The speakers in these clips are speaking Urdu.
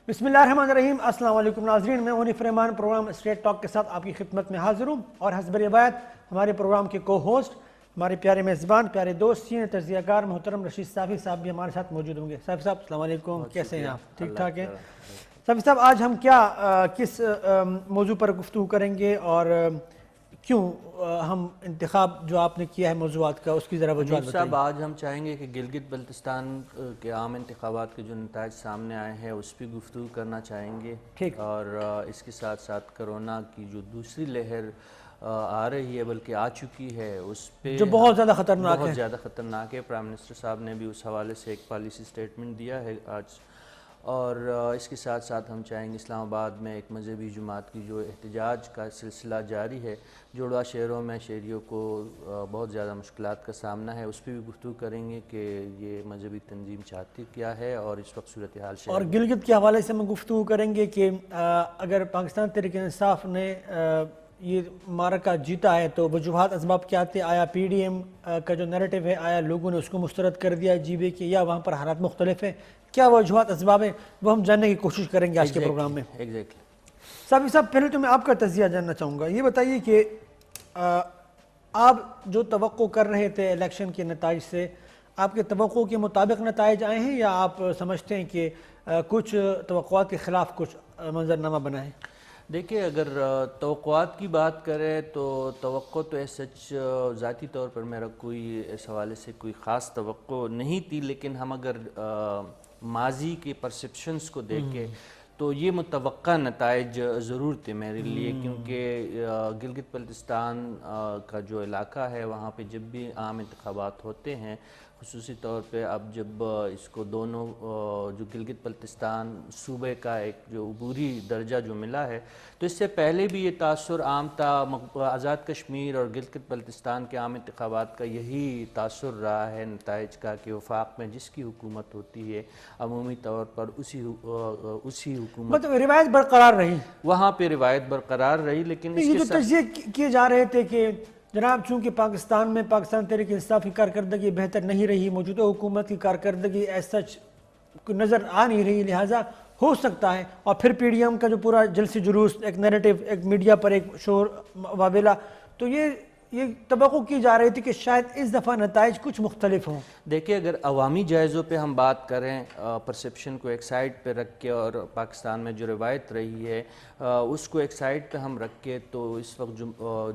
بسم اللہ الرحمن الرحیم۔ السلام علیکم ناظرین، میں عنیف رحمان پروگرام اسٹریٹ ٹاک کے ساتھ آپ کی خدمت میں حاضر ہوں، اور حسب روایت ہمارے پروگرام کے کو ہوسٹ ہمارے پیارے میزبان، پیارے دوست، سینئر تجزیہ کار محترم رشید صافی صاحب بھی ہمارے ساتھ موجود ہوں گے۔ صافی صاحب السلام علیکم، کیسے ہیں آپ؟ ٹھیک ٹھاک ہیں؟ صافی صاحب آج ہم کس موضوع پر گفتگو کریں گے، اور کیوں ہم انتخاب جو آپ نے کیا ہے موضوعات کا اس کی ذرا وجوہات بتائیں۔ صاحب آج ہم چاہیں گے کہ گلگت بلتستان کے عام انتخابات کے جو نتائج سامنے آئے ہیں اس پہ گفتگو کرنا چاہیں گے، اور اس کے ساتھ ساتھ کرونا کی جو دوسری لہر آ رہی ہے بلکہ آ چکی ہے اس پہ جو بہت زیادہ خطرناک ہے۔ پرائم منسٹر صاحب نے بھی اس حوالے سے ایک پالیسی سٹیٹمنٹ دیا ہے آج، اور اس کے ساتھ ساتھ ہم چاہیں گے اسلام آباد میں ایک مذہبی جماعت کی جو احتجاج کا سلسلہ جاری ہے، جڑواں شہروں میں شہریوں کو بہت زیادہ مشکلات کا سامنا ہے، اس پہ بھی گفتگو کریں گے کہ یہ مذہبی تنظیم چاہتی کیا ہے اور اس وقت صورتحال شہر اور گلگت کے حوالے سے ہم گفتگو کریں گے کہ اگر پاکستان تحریک انصاف نے یہ معرکہ جیتا ہے تو وجوہات اسباب کیا تھے؟ آیا پی ڈی ایم کا جو نیریٹو ہے آیا لوگوں نے اس کو مسترد کر دیا جی بے کے، یا وہاں پر حالات مختلف ہیں؟ کیا وجوہات اسباب ہیں وہ ہم جاننے کی کوشش کریں گے آج کے پروگرام میں۔ صافی صاحب پہلے تو میں آپ کا تجزیہ جاننا چاہوں گا، یہ بتائیے کہ آپ جو توقع کر رہے تھے الیکشن کے نتائج سے، آپ کے توقع کے مطابق نتائج آئے ہیں، یا آپ سمجھتے ہیں کہ کچھ توقعات کے خلاف کچھ منظرنامہ بنا ہے؟ دیکھیں، اگر توقعات کی بات کریں تو توقع تو سچ ذاتی طور پر میرا کوئی اس حوالے سے کوئی خاص توقع نہیں تھی، لیکن ہم اگر ماضی کے پرسپشنز کو دیکھیں تو یہ متوقع نتائج ضرور تھے میرے لیے، کیونکہ گلگت بلتستان کا جو علاقہ ہے وہاں پہ جب بھی عام انتخابات ہوتے ہیں، خصوصی طور پہ اب جب اس کو دونوں جو گلگت بلتستان صوبے کا ایک جو عبوری درجہ جو ملا ہے، تو اس سے پہلے بھی یہ تاثر عام تھا۔ آزاد کشمیر اور گلگت بلتستان کے عام انتخابات کا یہی تاثر رہا ہے نتائج کا، کہ وفاق میں جس کی حکومت ہوتی ہے عمومی طور پر اسی حکومت مطلب روایت برقرار رہی، وہاں پہ روایت برقرار رہی۔ لیکن یہ جو تجزیے کیے جا رہے تھے کہ جناب چونکہ پاکستان میں پاکستان تحریک انصاف کی کارکردگی بہتر نہیں رہی، موجودہ حکومت کی کارکردگی ایز سچ نظر آ نہیں رہی، لہٰذا ہو سکتا ہے، اور پھر پی ڈی ایم کا جو پورا جلسی جلوس، ایک نیریٹو، ایک میڈیا پر ایک شور واویلا، تو یہ توقع کی جا رہی تھی کہ شاید اس دفعہ نتائج کچھ مختلف ہوں۔ دیکھیں، اگر عوامی جائزوں پہ ہم بات کریں، پرسپشن کو ایک سائڈ پہ رکھ کے، اور پاکستان میں جو روایت رہی ہے اس کو ایک سائڈ پہ ہم رکھ کے، تو اس وقت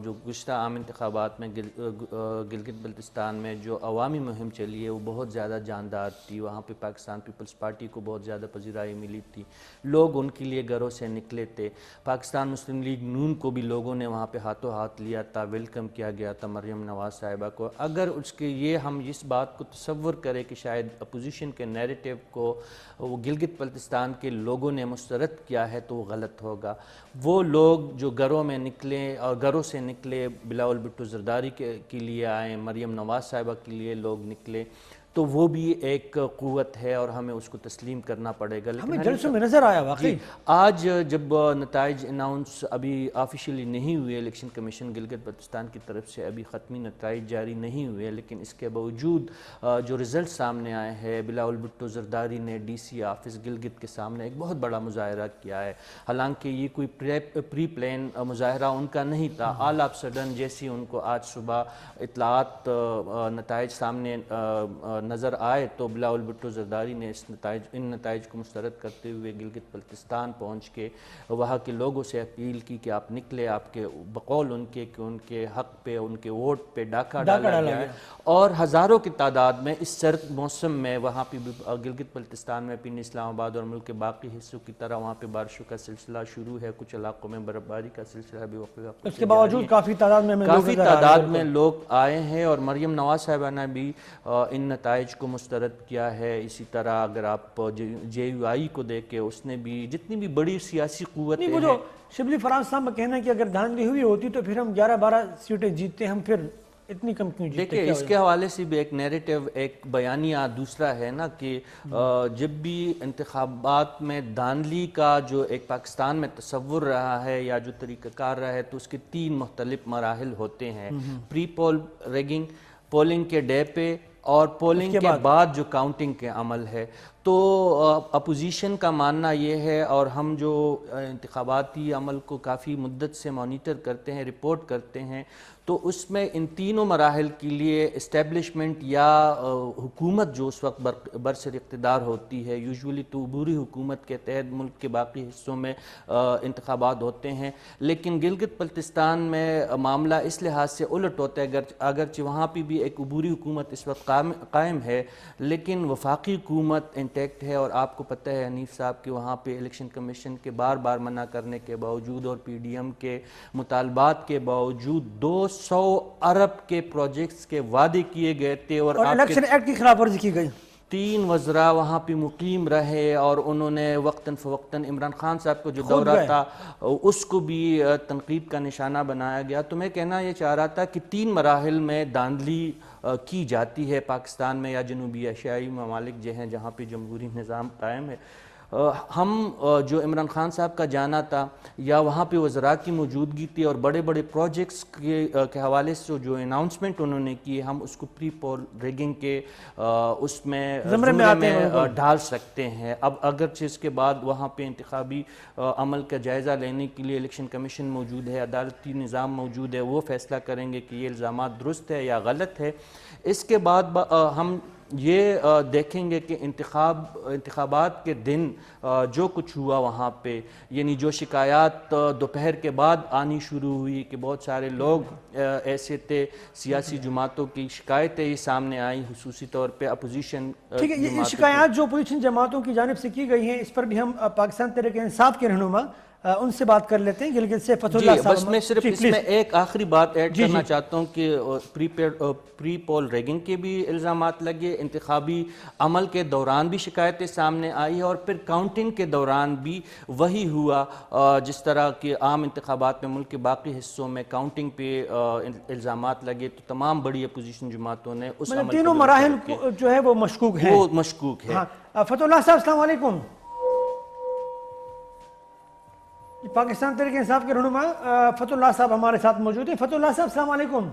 جو گزشتہ عام انتخابات میں گلگت بلتستان میں جو عوامی مہم چلی ہے وہ بہت زیادہ جاندار تھی۔ وہاں پہ پاکستان پیپلز پارٹی کو بہت زیادہ پذیرائی ملی تھی، لوگ ان کے لیے گھروں سے نکلے تھے۔ پاکستان مسلم لیگ نون کو بھی لوگوں نے وہاں پہ ہاتھوں ہاتھ لیا تھا، ویلکم کیا گیا تھا مریم نواز صاحبہ کو۔ اگر اس کے ہم اس بات کو تصور کریں کہ شاید اپوزیشن کے نیریٹو کو وہ گلگت بلتستان کے لوگوں نے مسترد کیا ہے تو وہ غلط ہوگا۔ وہ لوگ جو گھروں میں نکلے اور گھروں سے نکلے، بلاول بھٹو زرداری کے لیے آئے، مریم نواز صاحبہ کے لیے لوگ نکلے، تو وہ بھی ایک قوت ہے اور ہمیں اس کو تسلیم کرنا پڑے گا۔ ہمیں جلسوں میں نظر آیا واقعی آج جب نتائج اناؤنس ابھی آفیشیلی نہیں ہوئے، الیکشن کمیشن گلگت بلتستان کی طرف سے ابھی حتمی نتائج جاری نہیں ہوئے، لیکن اس کے باوجود جو رزلٹ سامنے آئے ہیں، بلاول بھٹو زرداری نے ڈی سی آفس گلگت کے سامنے ایک بہت بڑا مظاہرہ کیا ہے۔ حالانکہ یہ کوئی پری پلان مظاہرہ ان کا نہیں تھا، آل آف سڈن جیسی ان کو آج صبح اطلاعات نتائج سامنے نظر آئے تو بلاول بھٹو زرداری نے ان نتائج کو مسترد کرتے ہوئے گلگت بلتستان پہنچ کے وہاں کے لوگوں سے اپیل کی کہ آپ نکلے، آپ کے بقول ان کے کہ ان کے حق پہ، ان کے ووٹ پہ ڈاکہ ڈالا گیا ہے، اور ہزاروں کی تعداد میں اس سرد موسم میں وہاں پہ گلگت بلتستان میں پنڈ اسلام آباد اور ملک کے باقی حصوں کی طرح وہاں پہ بارشوں کا سلسلہ شروع ہے، کچھ علاقوں میں برف باری کا سلسلہ بھی اس کے باوجود کافی تعداد میں لوگ آئے ہیں، اور مریم نواز صاحبہ نے بھی ان نتائج کو مسترد کیا ہے۔ اسی طرح اگر آپ جے یو آئی کو دیکھیں، اس نے بھی جتنی بھی بڑی سیاسی قوتیں ہیں، شبلی فراز صاحب کا کہنا ہے کہ اگر دھاندلی ہوئی ہوتی تو پھر ہم 11-12 سیٹیں جیتتے، ہم پھر اتنی کم کیوں جیتتے؟ دیکھیں، اس کے حوالے سے بھی ایک نیریٹو، ایک بیانیہ دوسرا ہے نا، کہ جب بھی انتخابات میں دھاندلی کا جو ایک پاکستان میں تصور رہا ہے یا جو طریقہ کار رہا ہے، تو اس کے 3 مختلف مراحل ہوتے ہیں: پری پول ریگنگ، پولنگ کے ڈے پہ، اور پولنگ کے بعد جو کاؤنٹنگ کے عمل ہے۔ تو اپوزیشن کا ماننا یہ ہے، اور ہم جو انتخاباتی عمل کو کافی مدت سے مانیٹر کرتے ہیں، رپورٹ کرتے ہیں، تو اس میں ان تینوں مراحل کے لیے اسٹیبلشمنٹ یا حکومت جو اس وقت برسر اقتدار ہوتی ہے، یوزولی تو عبوری حکومت کے تحت ملک کے باقی حصوں میں انتخابات ہوتے ہیں، لیکن گلگت بلتستان میں معاملہ اس لحاظ سے الٹ ہوتا ہے، اگرچہ وہاں پہ بھی ایک عبوری حکومت اس وقت قائم ہے، لیکن وفاقی حکومت انٹیکٹ ہے، اور آپ کو پتہ ہے حنیف صاحب کہ وہاں پہ الیکشن کمیشن کے بار بار منع کرنے کے باوجود اور پی ڈی ایم کے مطالبات کے باوجود 200 ارب کے پروجیکٹس کے وعدے کیے گئے تھے، اور الیکشن ایکٹ کی خلاف ورزی کی گئی. 3 وزراء وہاں پہ مقیم رہے، اور انہوں نے وقتاً فوقتاً عمران خان صاحب کو جو دورہ تھا اس کو بھی تنقید کا نشانہ بنایا گیا. تو میں کہنا یہ چاہ رہا تھا کہ 3 مراحل میں دھاندلی کی جاتی ہے پاکستان میں یا جنوبی ایشیائی ممالک جو ہیں جہاں پہ جمہوری نظام قائم ہے. ہم جو عمران خان صاحب کا جانا تھا یا وہاں پہ وزراء کی موجودگی تھی اور بڑے بڑے پروجیکٹس کے حوالے سے جو اناؤنسمنٹ انہوں نے کی، ہم اس کو پری پول ریگنگ کے اس میں زمرے میں ڈال سکتے ہیں. اب اگرچہ اس کے بعد وہاں پہ انتخابی عمل کا جائزہ لینے کے لیے الیکشن کمیشن موجود ہے، عدالتی نظام موجود ہے، وہ فیصلہ کریں گے کہ یہ الزامات درست ہے یا غلط ہے. اس کے بعد ہم یہ دیکھیں گے کہ انتخابات کے دن جو کچھ ہوا وہاں پہ، یعنی جو شکایات دوپہر کے بعد آنی شروع ہوئی کہ بہت سارے لوگ ایسے تھے، سیاسی جماعتوں کی شکایتیں یہ سامنے آئیں، خصوصی طور پہ اپوزیشن. ٹھیک ہے، یہ شکایات جو اپوزیشن جماعتوں کی جانب سے کی گئی ہیں، اس پر بھی ہم پاکستان تحریک انصاف کے رہنما ان سے بات کر لیتے ہیں. گلگت سے فتح اللہ صاحب. بس میں صرف اس میں ایک آخری بات ایڈ کرنا چاہتا ہوں کہ پری پول ریگنگ کے بھی الزامات لگے، انتخابی عمل کے دوران بھی شکایتیں سامنے آئی، اور پھر کاؤنٹنگ کے دوران بھی وہی ہوا جس طرح کہ عام انتخابات میں ملک کے باقی حصوں میں کاؤنٹنگ پہ الزامات لگے. تو تمام بڑی اپوزیشن جماعتوں نے اس عمل تینوں مراحل جو ہے وہ مشکوک ہیں. وہ مشکوک ہے. فتح اللہ صاحب السلام علیکم. پاکستان تحریک انصاف کے رہنما فتح اللہ صاحب ہمارے ساتھ موجود ہیں. فتح اللہ صاحب السلام علیکم.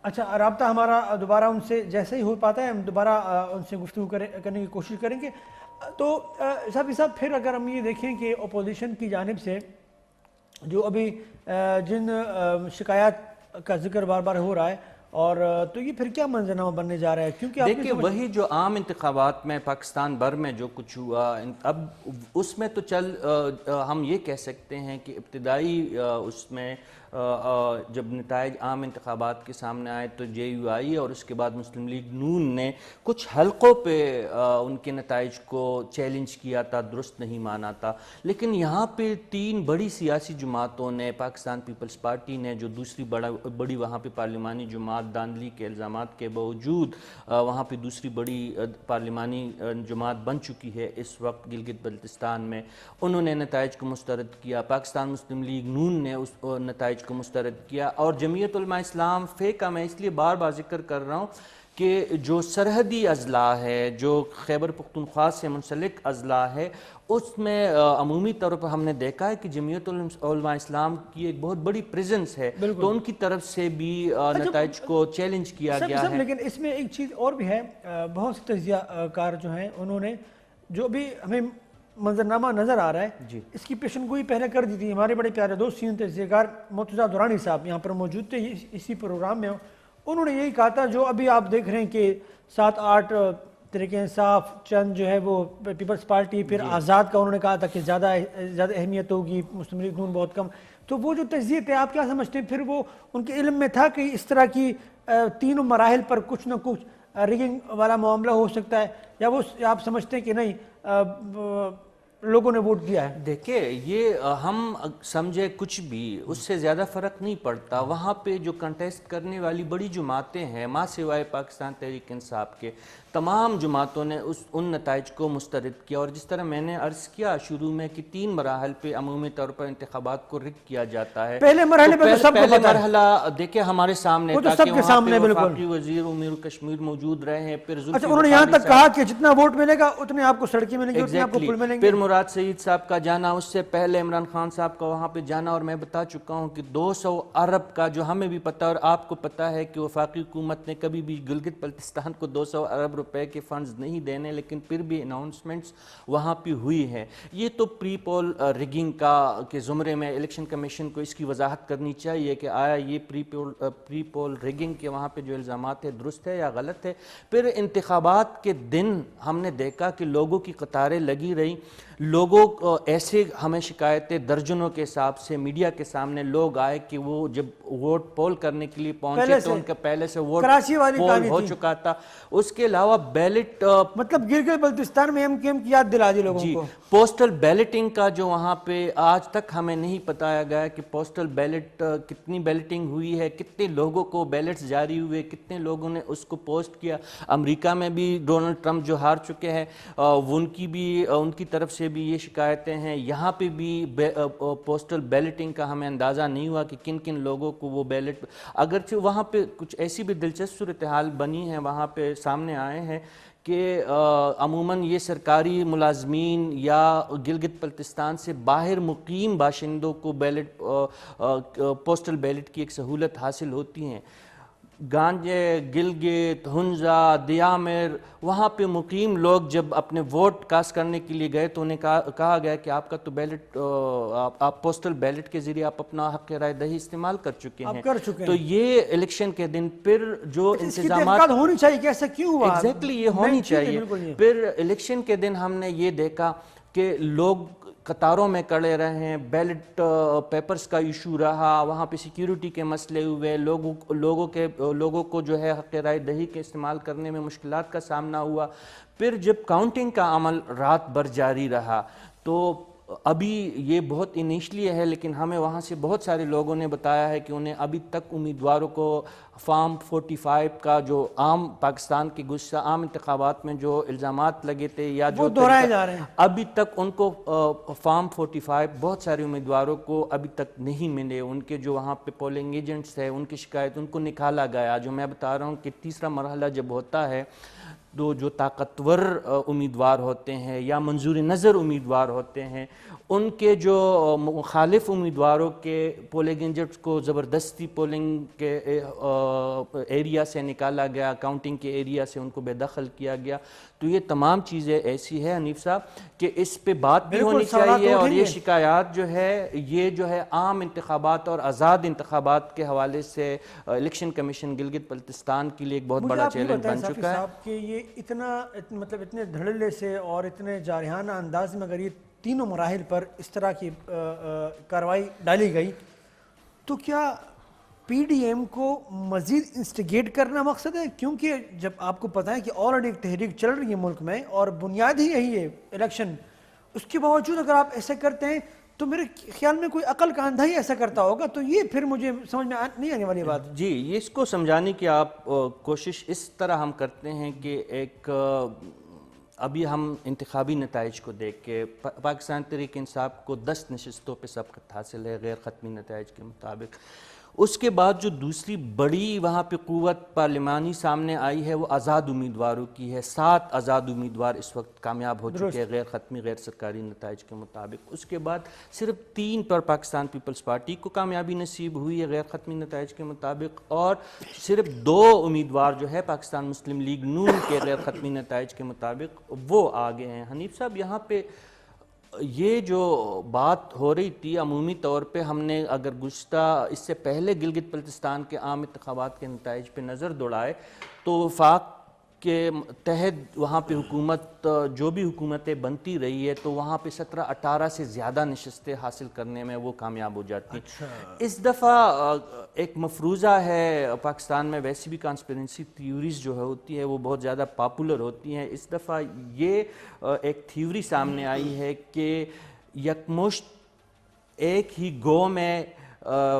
اچھا، رابطہ ہمارا دوبارہ ان سے جیسے ہی ہو پاتا ہے ہم دوبارہ ان سے گفتگو کرنے کی کوشش کریں گے. تو صاحب پھر اگر ہم یہ دیکھیں کہ اپوزیشن کی جانب سے جو ابھی جن شکایات کا ذکر بار بار ہو رہا ہے، اور تو یہ پھر کیا منظرنامہ بننے جا رہا ہے؟ کیونکہ دیکھیں وہی جو عام انتخابات میں پاکستان بھر میں جو کچھ ہوا، اب اس میں تو ہم یہ کہہ سکتے ہیں کہ ابتدائی اس میں جب نتائج عام انتخابات کے سامنے آئے تو جے یو آئی اور اس کے بعد مسلم لیگ نون نے کچھ حلقوں پہ ان کے نتائج کو چیلنج کیا تھا، درست نہیں مانا تھا. لیکن یہاں پہ 3 بڑی سیاسی جماعتوں نے، پاکستان پیپلز پارٹی نے جو دوسری بڑی وہاں پہ پارلیمانی جماعت دھاندلی کے الزامات کے باوجود وہاں پہ دوسری بڑی پارلیمانی جماعت بن چکی ہے اس وقت گلگت بلتستان میں، انہوں نے نتائج کو مسترد کیا. پاکستان مسلم لیگ نون نے اس نتائج کو مسترد کیا، اور جمعیت علماء اسلام کا میں اس لیے بار بار ذکر کر رہا ہوں کہ جو سرحدی اضلاع ہے، جو خیبر پختونخوا سے منسلک اضلاع ہے، اس میں عمومی طور پر ہم نے دیکھا ہے کہ جمعیت علماء اسلام کی ایک بہت بڑی پریزنس ہے، تو ان کی طرف سے بھی نتائج کو چیلنج کیا گیا ہے. لیکن اس میں ایک چیز اور بھی ہے، بہت سے تجزیہ کار جو ہیں انہوں نے جو بھی ہمیں منظرنامہ نظر آ رہا ہے اس کی پیشن گوئی پہلے کر دی تھی. ہمارے بڑے پیارے دوست سینئر تجزیہ کار مرتضی دورانی صاحب یہاں پر موجود تھے اسی پروگرام میں، انہوں نے یہی کہا تھا جو ابھی آپ دیکھ رہے ہیں کہ 7-8 تحریک انصاف، چند جو ہے وہ پیپلز پارٹی، پھر آزاد کا انہوں نے کہا تھا کہ زیادہ اہمیت ہوگی، مسلم لیگ نون بہت کم. تو وہ جو تجزیے تھے آپ کیا سمجھتے ہیں پھر وہ ان کے علم میں تھا کہ اس طرح کی تینوں مراحل پر کچھ نہ کچھ ریگنگ والا معاملہ ہو سکتا ہے، یا وہ آپ سمجھتے ہیں کہ نہیں لوگوں نے ووٹ دیا ہے؟ دیکھیں یہ ہم سمجھے کچھ بھی اس سے زیادہ فرق نہیں پڑتا. وہاں پہ جو کنٹیسٹ کرنے والی بڑی جماعتیں ہیں ماں سوائے پاکستان تحریک انصاف کے، تمام جماعتوں نے ان نتائج کو مسترد کیا. اور جس طرح میں نے عرض کیا شروع میں کہ 3 مراحل پہ عمومی طور پر انتخابات کو رک کیا جاتا ہے. پہلے مرحلے پہ تو سب کو پتہ ہے، مرحلہ دیکھیں ہمارے سامنے تھا کہ وہاں پہ وفاقی وزیر امیر کشمیر موجود رہے ہیں. پھر انہوں نے یہاں تک کہا کہ جتنا ووٹ ملے گا اتنے آپ کو سڑکیں ملیں گی، اتنے آپ کو پل ملیں گے. پھر مراد سعید صاحب کا جانا، اس سے پہلے عمران خان صاحب کا وہاں پہ جانا، اور میں بتا چکا ہوں کہ 200 ارب کا، جو ہمیں بھی پتہ اور آپ کو پتہ ہے کہ وفاقی حکومت نے کبھی بھی گلگت بلتستان کو 200 ارب روپے کے فنڈز نہیں دینے، لیکن پھر بھی اناؤنسمنٹس وہاں پہ ہوئی ہے. یہ تو پری پول ریگنگ کا کے زمرے میں الیکشن کمیشن کو اس کی وضاحت کرنی چاہیے کہ آیا یہ پری پول ریگنگ کے وہاں پہ جو الزامات ہے درست ہے یا غلط ہے. پھر انتخابات کے دن ہم نے دیکھا کہ لوگوں کی قطاریں لگی رہی، لوگوں کو ایسے ہمیں شکایتیں درجنوں کے حساب سے میڈیا کے سامنے لوگ آئے کہ وہ جب ووٹ پول کرنے کے لیے پہنچے تو ان کا پہلے سے ووٹ پول ہو چکا تھا. اس کے علاوہ بیلٹ، مطلب گلگت بلتستان میں ایم کیو ایم کی یاد دلا دی لوگوں کو. پوسٹل بیلٹنگ کا جو وہاں پہ آج تک ہمیں نہیں بتایا گیا کہ پوسٹل بیلٹ کتنی بیلٹنگ ہوئی ہے، کتنے لوگوں کو بیلٹس جاری ہوئے، کتنے لوگوں نے اس کو پوسٹ کیا. امریکہ میں بھی ڈونلڈ ٹرمپ جو ہار چکے ہیں ان کی طرف سے بھی یہ شکایتیں ہیں. یہاں پہ بھی پوسٹل بیلٹنگ کا ہمیں اندازہ نہیں ہوا کہ کن کن لوگوں کو وہ بیلٹ، اگرچہ وہاں پہ کچھ ایسی بھی دلچسپ صورتحال بنی ہیں، وہاں پہ سامنے آئے ہیں کہ عموماً یہ سرکاری ملازمین یا گلگت بلتستان سے باہر مقیم باشندوں کو بیلٹ پوسٹل بیلٹ کی ایک سہولت حاصل ہوتی ہیں. گانجے، گلگت، ہنزا، دیامر، وہاں پہ مقیم لوگ جب اپنے ووٹ کاسٹ کرنے کے لیے گئے تو انہیں کہا گیا کہ آپ کا تو بیلٹ، آپ پوسٹل بیلٹ کے ذریعے آپ اپنا حق رائے دہی استعمال کر چکے ہیں. تو یہ الیکشن کے دن پھر جو انتظامات ہونی چاہیے کہ ایسا کیوں ہوا، ایگزیکٹلی یہ ہونی چاہیے. پھر الیکشن کے دن ہم نے یہ دیکھا کہ لوگ قطاروں میں کھڑے رہے ہیں، بیلٹ پیپرز کا ایشو رہا، وہاں پہ سیکیورٹی کے مسئلے ہوئے، لوگوں کو جو ہے حق رائے دہی کے استعمال کرنے میں مشکلات کا سامنا ہوا. پھر جب کاؤنٹنگ کا عمل رات بھر جاری رہا تو ابھی یہ بہت انیشلی ہے، لیکن ہمیں وہاں سے بہت سارے لوگوں نے بتایا ہے کہ انہیں ابھی تک امیدواروں کو فارم 45 کا جو عام پاکستان کے گزشتہ عام انتخابات میں جو الزامات لگے تھے یا جو دہرائے جا رہے ہیں، ابھی تک ان کو فارم 45 بہت سارے امیدواروں کو ابھی تک نہیں ملے. ان کے جو وہاں پہ پولنگ ایجنٹس ہیں ان کی شکایت ان کو نکالا گیا. جو میں بتا رہا ہوں کہ تیسرا مرحلہ جب ہوتا ہے تو جو طاقتور امیدوار ہوتے ہیں یا منظور نظر امیدوار ہوتے ہیں ان کے جو مخالف امیدواروں کے پولنگ ایجنٹس کو زبردستی پولنگ کے ایریا سے نکالا گیا، کاؤنٹنگ کے ایریا سے ان کو بے دخل کیا گیا. تو یہ تمام چیزیں ایسی ہے حنیف صاحب کہ اس پہ بات بھی ہونی چاہیے، اور یہ شکایات جو ہے عام انتخابات اور آزاد انتخابات کے حوالے سے الیکشن کمیشن گلگت بلتستان کے لیے ایک بہت بڑا چیلنج بن چکا ہے. کہ یہ مطلب اتنے دھڑلے سے اور اتنے جارحانہ انداز میں اگر یہ تینوں مراحل پر اس طرح کی کارروائی ڈالی گئی تو کیا پی ڈی ایم کو مزید انسٹیگیٹ کرنا مقصد ہے؟ کیونکہ جب آپ کو پتہ ہے کہ آلریڈی ایک تحریک چل رہی ہے ملک میں اور بنیاد ہی یہی ہے الیکشن، اس کے باوجود اگر آپ ایسے کرتے ہیں تو میرے خیال میں کوئی عقل کا اندھا ہی ایسا کرتا ہوگا. تو یہ پھر مجھے سمجھ میں نہیں آنے والی بات. جی، یہ اس کو سمجھانے کی آپ کوشش اس طرح ہم کرتے ہیں کہ ایک ابھی ہم انتخابی نتائج کو دیکھ کے پاکستان تحریک انصاف کو 10 نشستوں پہ سبقت حاصل ہے غیر حتمی نتائج کے مطابق. اس کے بعد جو دوسری بڑی وہاں پہ قوت پارلیمانی سامنے آئی ہے وہ آزاد امیدواروں کی ہے. 7 آزاد امیدوار اس وقت کامیاب ہو چکے ہیں غیر حتمی غیر سرکاری نتائج کے مطابق. اس کے بعد صرف 3 پر پاکستان پیپلز پارٹی کو کامیابی نصیب ہوئی ہے غیر حتمی نتائج کے مطابق، اور صرف 2 امیدوار جو ہے پاکستان مسلم لیگ نون کے غیر حتمی نتائج کے مطابق وہ آگے ہیں. حنیف صاحب، یہاں پہ یہ جو بات ہو رہی تھی عمومی طور پہ ہم نے اگر گزشتہ اس سے پہلے گلگت بلتستان کے عام انتخابات کے نتائج پہ نظر دوڑائے تو وفاق کے تحت وہاں پہ حکومت جو بھی حکومتیں بنتی رہی ہے تو وہاں پہ 17-18 سے زیادہ نشستیں حاصل کرنے میں وہ کامیاب ہو جاتی. اس دفعہ ایک مفروضہ ہے پاکستان میں، ویسی بھی کانسپیرنسی تھیوریز جو ہوتی ہے وہ بہت زیادہ پاپولر ہوتی ہیں. اس دفعہ یہ ایک تھیوری سامنے آئی ہے کہ یکمشت ایک ہی گو میں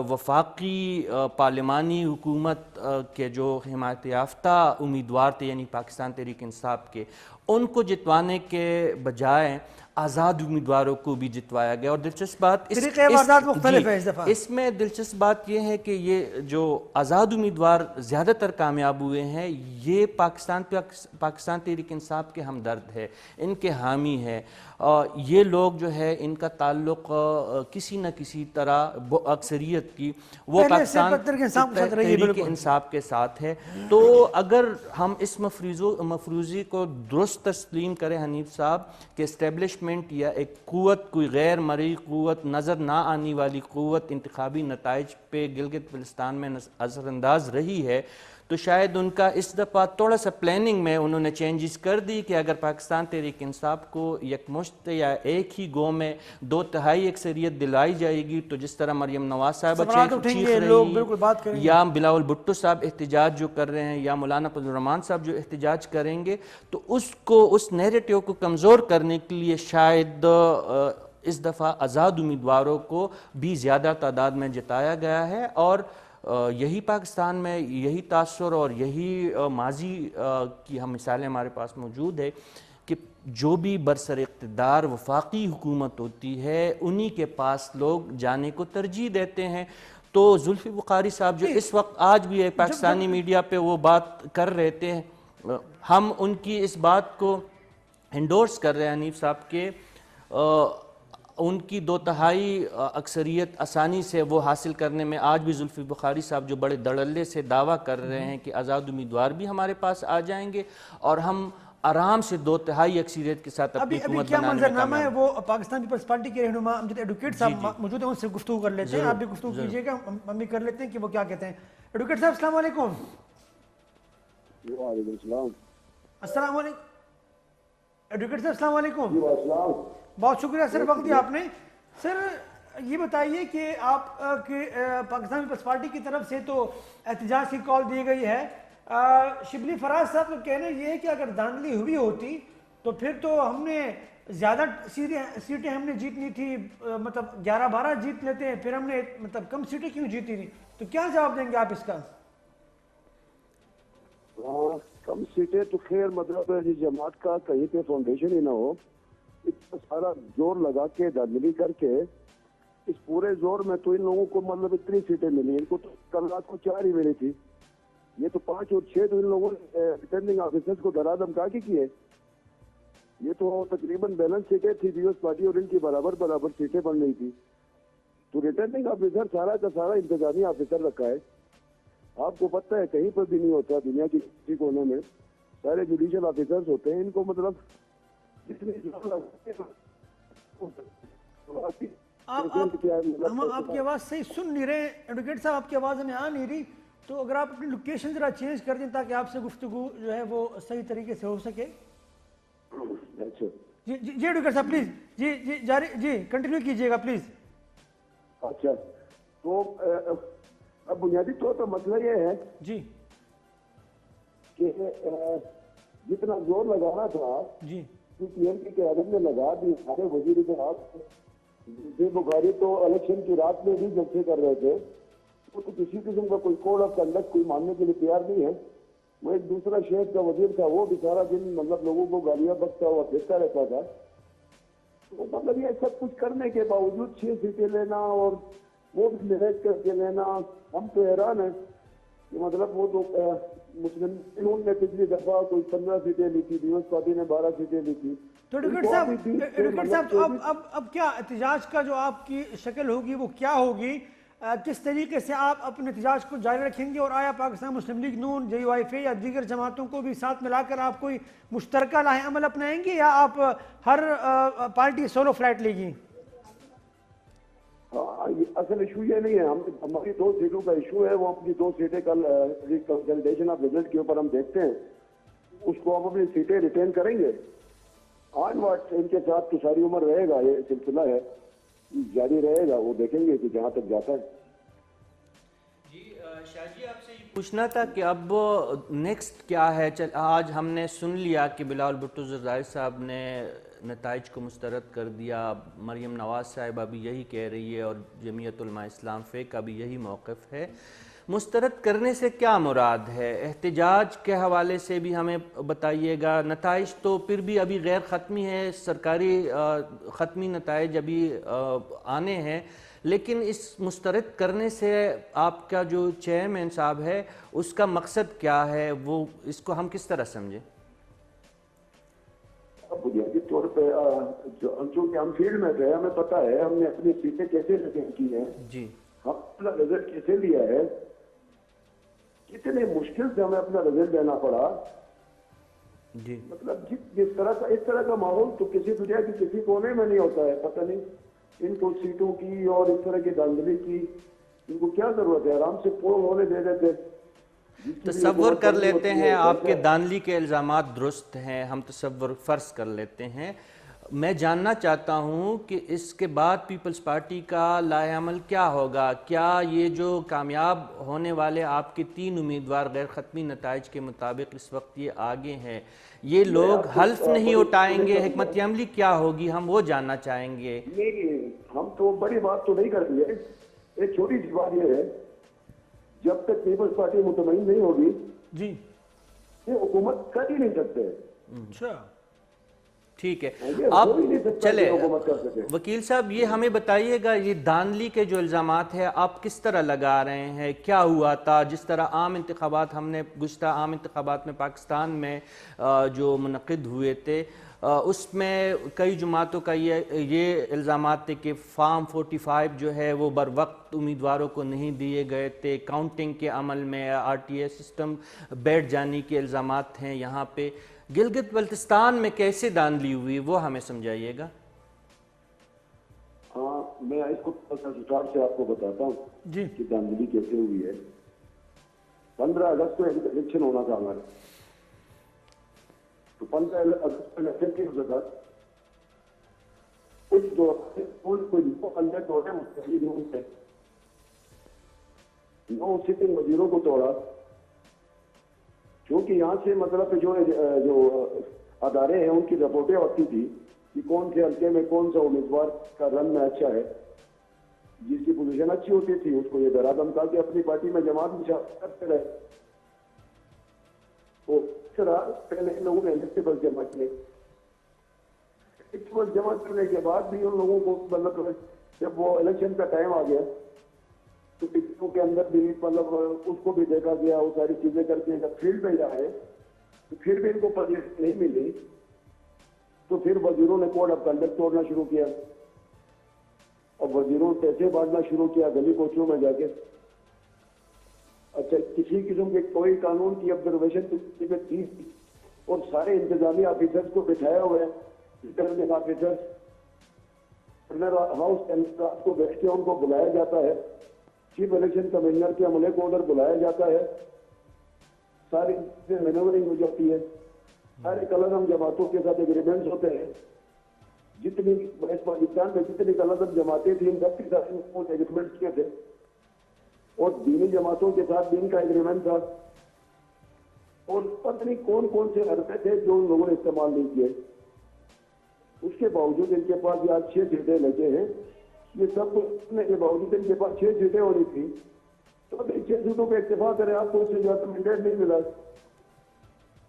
وفاقی پارلیمانی حکومت کے جو حمایت یافتہ امیدوار تھے یعنی پاکستان تحریک انصاف کے، ان کو جتوانے کے بجائے آزاد امیدواروں کو بھی جتوایا گیا. اور دلچسپ بات طریقۂ واردات مختلف ہے اس دفعہ. اس میں دلچسپ بات یہ ہے کہ یہ جو آزاد امیدوار زیادہ تر کامیاب ہوئے ہیں یہ پاکستان تحریک انصاف کے ہمدرد ہے, ان کے حامی ہے. یہ لوگ جو ہے ان کا تعلق کسی نہ کسی طرح اکثریت کی وہ پاکستان تحریک انصاف کے ساتھ ہے. تو اگر ہم اس مفروضی کو درست تسلیم کریں حنیف صاحب کہ اسٹیبلشمنٹ یا ایک قوت, کوئی غیر مرئی قوت, نظر نہ آنے والی قوت انتخابی نتائج پہ گلگت بلتستان میں اثر انداز رہی ہے, تو شاید ان کا اس دفعہ تھوڑا سا پلاننگ میں انہوں نے چینجز کر دی کہ اگر پاکستان تحریک انصاف کو یکمشت یا ایک ہی گو میں 2/3 اکثریت دلائی جائے گی تو جس طرح مریم نواز صاحبہ چیخ رہی یا بلاول بھٹو صاحب احتجاج جو کر رہے ہیں یا مولانا فضل الرحمان صاحب جو احتجاج کریں گے, تو اس نیریٹیو کو کمزور کرنے کے لیے شاید اس دفعہ آزاد امیدواروں کو بھی زیادہ تعداد میں جتایا گیا ہے. اور یہی پاکستان میں یہی تاثر اور یہی ماضی کی ہم مثالیں ہمارے پاس موجود ہے کہ جو بھی برسر اقتدار وفاقی حکومت ہوتی ہے انہی کے پاس لوگ جانے کو ترجیح دیتے ہیں. تو زلفی بخاری صاحب جو اس وقت آج بھی پاکستانی میڈیا پہ وہ بات کر رہے تھے, ہم ان کی اس بات کو انڈورس کر رہے ہیں حنیف صاحب کے ان کی 2/3 اکثریت آسانی سے وہ حاصل کرنے میں آج بھی زلفی بخاری صاحب جو بڑے دھڑلے سے دعویٰ کر رہے ہیں کہ آزاد امیدوار بھی ہمارے پاس آ جائیں گے اور ہم آرام سے 2/3 اکثریت کے ساتھ اپنی حکومت بنانے میں منظرنامہ ہے. وہ پاکستان پیپلز پارٹی کے رہنما امجد ایڈوکیٹ صاحب موجود ہیں, ان سے گفتگو کر لیتے ہیں. آپ بھی گفتگو کیجئے گا, ہم بھی کر لیتے ہیں کہ وہ کیا کہتے ہیں. ایڈوکیٹ صاحب السلام علیکم. وعلیکم السلام. السلام علیکم ایڈوکیٹ صاحب, السلام علیکم. بہت شکریہ سر, وقت دیا آپ نے. سر یہ بتائیے کہ آپ کے پاکستان پیپلز پارٹی کی طرف سے تو احتجاج کی کال دی گئی ہے. شبلی فراز صاحب کا کہنا یہ ہے کہ اگر دھاندلی ہوئی ہوتی تو پھر تو ہم نے زیادہ سیٹیں ہم نے جیتنی تھی, مطلب 11-12 جیت لیتے ہیں, پھر ہم نے مطلب کم سیٹیں کیوں جیتی تھی. تو کیا جواب دیں گے آپ اس کا؟ کم سیٹیں تو خیر مطلب جماعت کا کہیں پہ فاؤنڈیشن ہی نہ ہو, اتنا سارا زور لگا کے دھاندلی کر کے اس پورے زور میں تو ان لوگوں کو مطلب اتنی سیٹیں ملی. ان کو تو کل رات کو 4 ہی ملی تھی, یہ تو 5 اور 6 تو ان لوگوں نے ریٹرننگ آفیسرز کو ڈرا دھمکا کے کیے. یہ تو تقریباً بیلنس سیٹیں تھی پیپلز پارٹی اور ان کی برابر سیٹیں بن رہی تھی. تو ریٹرننگ آفیسر سارا کا سارا انتظامی آفیسر رکھا ہے. آپ کو پتہ ہے کہیں پر بھی نہیں ہوتا دنیا کی کسی کونے میں, سارے جوڈیشل آفیسرز ہوتے ہیں. ان کو مطلب ہم آپ کی آواز صحیح سن نہیں رہے ایڈوکیٹ صاحب, آپ کی آواز ہمیں آ نہیں رہی. تو اگر آپ اپنی لوکیشن ذرا چینج کر دیں تاکہ آپ سے گفتگو جو ہے وہ صحیح طریقے سے ہو سکے. جی ایڈوکیٹ صاحب پلیز, جی جاری, جی کنٹینیو کیجئے گا پلیز. اچھا, تو اب بنیادی طور پر مسئلہ یہ ہے جی کہ جتنا زور لگانا تھا جی پی ایم کی قیادت میں لگا دی. سارے وزیر اعظم زلفی بخاری تو الیکشن کی رات میں بھی جلسے کر رہے تھے, وہ تو کسی قسم کا کوئی کوڈ آف کنڈکٹ کوئی ماننے کے لیے تیار نہیں ہے. وہ ایک دوسرا شہر کا وزیر تھا, وہ بھی سارا دن مطلب لوگوں کو گالیاں بکتا ہوا پھرتا رہتا تھا. تو مطلب یہ سب کچھ کرنے کے باوجود 6 سیٹیں لینا اور وہ بھی مینیج کر کے لینا, ہم تو حیران ہیں کہ مطلب وہ تو مسلم انہوں نے پچھلی دفعہ کوئی 15 سیٹیں لی تھی, پیپلز پارٹی نے 12 سیٹیں لی تھی. تو ایڈوکیٹ صاحب تو اب کیا احتجاج کا جو آپ کی شکل ہوگی وہ کیا ہوگی, کس طریقے سے آپ اپنے احتجاج کو جاری رکھیں گے, اور آیا پاکستان مسلم لیگ نون, JUIF یا دیگر جماعتوں کو بھی ساتھ ملا کر آپ کوئی مشترکہ لاہ عمل اپنائیں گے یا آپ ہر پارٹی سولو فلائٹ لے گی؟ اصل ایشو یہ نہیں ہے, ہماری 2 سیٹوں کا ایشو ہے. وہ اپنی 2 سیٹیں کل کنسلٹیشن آف رزلٹ کے اوپر ہم دیکھتے ہیں, اس کو ہم اپنی سیٹیں ریٹین کریں گے. آن واٹ ان کے ساتھ تو ساری عمر رہے گا, یہ سلسلہ ہے جاری رہے گا, وہ دیکھیں گے کہ جہاں تک جاتا ہے. جی شاہ جی, آپ سے یہ پوچھنا تھا کہ اب نیکسٹ کیا ہے. آج ہم نے سن لیا کہ بلاول بھٹو زرداری صاحب نے نتائج کو مسترد کر دیا, مریم نواز صاحبہ بھی یہی کہہ رہی ہے اور جمعیت علماء اسلام فے کا بھی یہی موقف ہے. مسترد کرنے سے کیا مراد ہے؟ احتجاج کے حوالے سے بھی ہمیں بتائیے گا. نتائج تو پھر بھی ابھی غیر ختمی ہے، سرکاری ختمی نتائج ابھی آنے ہیں، لیکن اس مسترد کرنے سے آپ کا جو چیئرمین صاحب ہے اس کا مقصد کیا ہے؟ وہ اس کو ہم کس طرح سمجھیں؟ بنیادی طور پہ چونکہ ہم فیلڈ میں گئے، ہمیں پتا ہے ہم نے اپنی سیٹیں کیسے ریزرو کی ہیں، جی ہم اپنا رزلٹ کیسے لیا ہے، کتنے مشکل سے ہمیں اپنا رزلٹ دینا پڑا. جی مطلب جس طرح کا اس طرح کا ماحول تو کسی دنیا کی کسی کونے میں نہیں ہوتا ہے. پتہ نہیں ان کو سیٹوں کی اور اس طرح کی دھاندلی کی ان کو کیا ضرورت ہے، آرام سے پول ہونے دے دیتے. تصور کر لیتے ہیں آپ کے دھاندلی کے الزامات درست ہیں، ہم تصور فرض کر لیتے ہیں. میں جاننا چاہتا ہوں کہ اس کے بعد پیپلز پارٹی کا لائحہ عمل کیا ہوگا؟ کیا یہ جو کامیاب ہونے والے آپ کے 3 امیدوار غیر ختمی نتائج کے مطابق اس وقت یہ آگے ہیں، یہ لوگ حلف نہیں اٹھائیں گے؟ حکمت عملی کیا ہوگی؟ ہم وہ جاننا چاہیں گے. نہیں، ہم تو بڑی بات تو نہیں کریں گے. ایک چھوٹی سی بات یہ ہے، جب تک پیپلز پارٹی مطمئن نہیں ہوگی جی یہ حکومت کر ہی نہیں سکتے. اچھا ٹھیک ہے. یہ اب ہو ہی نہیں سکتا چلے کہ حکومت کر سکے. وکیل صاحب یہ ہمیں بتائیے گا، یہ دھاندلی کے جو الزامات ہیں آپ کس طرح لگا رہے ہیں؟ کیا ہوا تھا؟ جس طرح عام انتخابات ہم نے گزشتہ عام انتخابات میں پاکستان میں جو منعقد ہوئے تھے اس میں کئی جماعتوں کا یہ الزامات تھے کہ فارم 45 جو ہے وہ بر وقت امیدواروں کو نہیں دیے گئے تھے، کاؤنٹنگ کے عمل میں RTA سسٹم بیٹھ جانے کے الزامات ہیں. یہاں پہ گلگت بلتستان میں کیسے دھاندلی ہوئی وہ ہمیں سمجھائیے گا. ہاں، میں اس کو اسٹارٹ سے آپ کو بتاتا ہوں جی کہ دھاندلی کیسے ہوئی ہے. 15 اگست کو الیکشن ہونا تھا ہمارا، تو 15 اگست کو الیکشن کی وجہ کچھ کنڈکٹ ہو رہے مستقل سے 9 سٹنگ وزیروں کو توڑا. کیونکہ یہاں سے مطلب جو ادارے ہیں ان کی رپورٹیں آتی تھی کہ کون سے حلقے میں کون سا امیدوار کا رن میں اچھا ہے، جس کی پوزیشن اچھی ہوتی تھی اس کو یہ ڈرا دھمکا کے اپنی پارٹی میں جماعت میں کرتے رہے. تو اس طرح پہلے ان لوگوں نے الیکٹیبل جمع کیے. الیکٹیبل جمع کرنے کے بعد بھی ان لوگوں کو مطلب جب وہ الیکشن کا ٹائم آ گیا تو ٹکٹوں کے اندر بھی مطلب اس کو بھی دیکھا گیا، وہ ساری چیزیں کر کے جب فیلڈ میں جائے تو پھر بھی ان کو پرمیشن نہیں ملی. تو پھر وزیروں نے کوڈ آف کنڈکٹ توڑنا شروع کیا اور وزیروں نے پیسے بانٹنا شروع کیا گلی کوچوں میں جا کے. اچھا، کسی قسم کے کوئی قانون کی آبزرویشن تھی اور سارے انتظامی آفیسرز کو بٹھایا ہوا ہے، ریٹرننگ آفیسرز ہاؤس کے اندر کو بیٹھ کے ان کو بلایا جاتا ہے، چیف الیکشن کمشنر کے عملے کو ادھر بلایا جاتا ہے، ساری مینورنگ ہو جاتی ہے. سارے کلرم جماعتوں کے ساتھ ایگریمنٹس ہوتے ہیں. جتنی پاکستان میں جتنی کلرم جماعتیں تھیں ان سب کے ساتھ ایگریمنٹس کیے تھے اور دینی جماعتوں کے ساتھ بھی ان کا ایگریمنٹ تھا. اور پتہ نہیں کون کون سے حرفے تھے جو ان لوگوں نے استعمال نہیں کیے. اس کے باوجود ان کے پاس آج 6 سیٹیں لگے ہیں. یہ سب کرنے کے باوجود ان کے پاس 6 سیٹیں ہو رہی تھی. تو 6 سیٹوں پہ اکتفا کرے، آپ کو اس سے زیادہ مینڈیٹ نہیں ملا.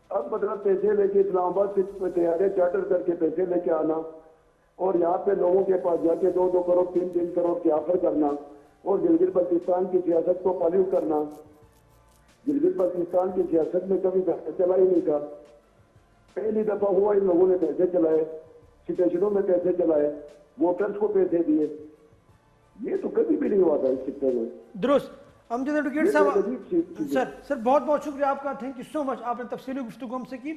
اب مطلب پیسے لے کے اسلام آباد سے تیارے چارٹر کر کے پیسے لے کے آنا اور یہاں پہ لوگوں کے پاس جا کے 2-2 کروڑ 3-3 کروڑ کے آفر کرنا اور گلگت بلتستان کی سیاست کو پالیو کرنا. گلگت بلتستان کی سیاست میں کبھی پیسہ چلا ہی نہیں تھا. پہلی دفعہ ہوا ان لوگوں نے پیسے چلائے، اسٹیشنوں میں پیسے چلائے، ووٹرز کو پیسے دیے. یہ تو کبھی بھی نہیں ہوا تھا اس سیکٹر میں. درست. امجد ایڈوکیٹ صاحب سر بہت بہت شکریہ آپ کا، تھینک یو سو مچ، آپ نے تفصیلی گفتگو ہم سے کی.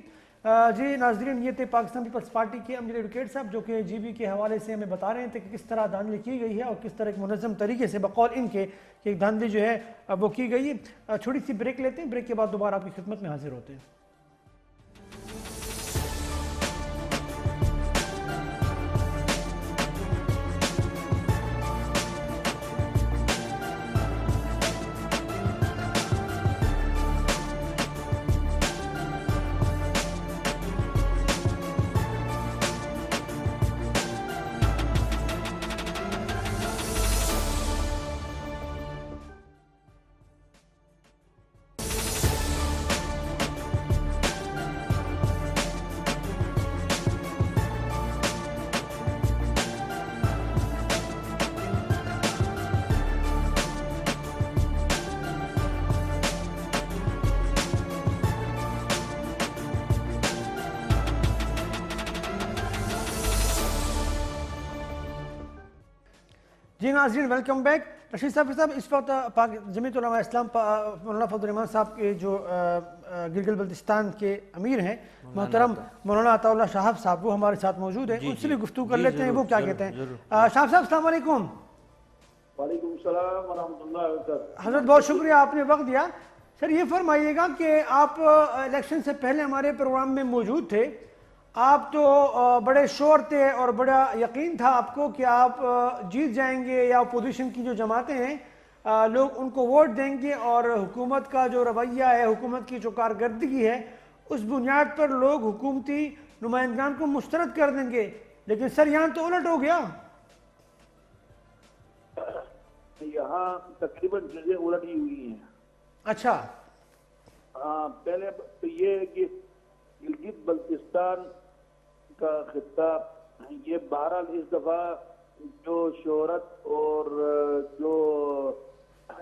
جی ناظرین، یہ تھے پاکستان پیپلز پارٹی کے امجد ایڈوکیٹ صاحب جو کہ GB کے حوالے سے ہمیں بتا رہے تھے کہ کس طرح دھاندلی کی گئی ہے اور کس طرح ایک منظم طریقے سے بقول ان کے ایک دھاندلی جو ہے وہ کی گئی ہے. چھوٹی سی بریک لیتے ہیں، بریک کے بعد دوبارہ آپ کی خدمت میں حاضر ہوتے ہیں. جی ناظرین ویلکم بیک. رشید صاحب اس وقت جمعیت علماء اسلام مولانا فضل الرحمان صاحب کے جو گلگت بلتستان کے امیر ہیں محترم مولانا عطا اللہ شہاب صاحب وہ ہمارے ساتھ موجود ہیں. ان سے بھی گفتگو کر لیتے ہیں وہ کیا کہتے ہیں. شہاب صاحب السلام علیکم. وعلیکم السلام ورحمۃ اللہ وبرکاتہ. حضرت بہت شکریہ آپ نے وقت دیا. سر یہ فرمائیے گا کہ آپ الیکشن سے پہلے ہمارے پروگرام میں موجود تھے. آپ تو بڑے شور تھے اور بڑا یقین تھا آپ کو کہ آپ جیت جائیں گے یا اپوزیشن کی جو جماعتیں ہیں لوگ ان کو ووٹ دیں گے اور حکومت کا جو رویہ ہے حکومت کی جو کارکردگی ہے اس بنیاد پر لوگ حکومتی نمائندگان کو مسترد کر دیں گے. لیکن سر یہاں تو الٹ ہو گیا. یہاں تقریباً چیزیں الٹ ہی ہوئی ہیں. اچھا. پہلے تو یہ ہے کہ گلگت بلتستان کا خطہ یہ بہرحال اس دفعہ جو شہرت اور جو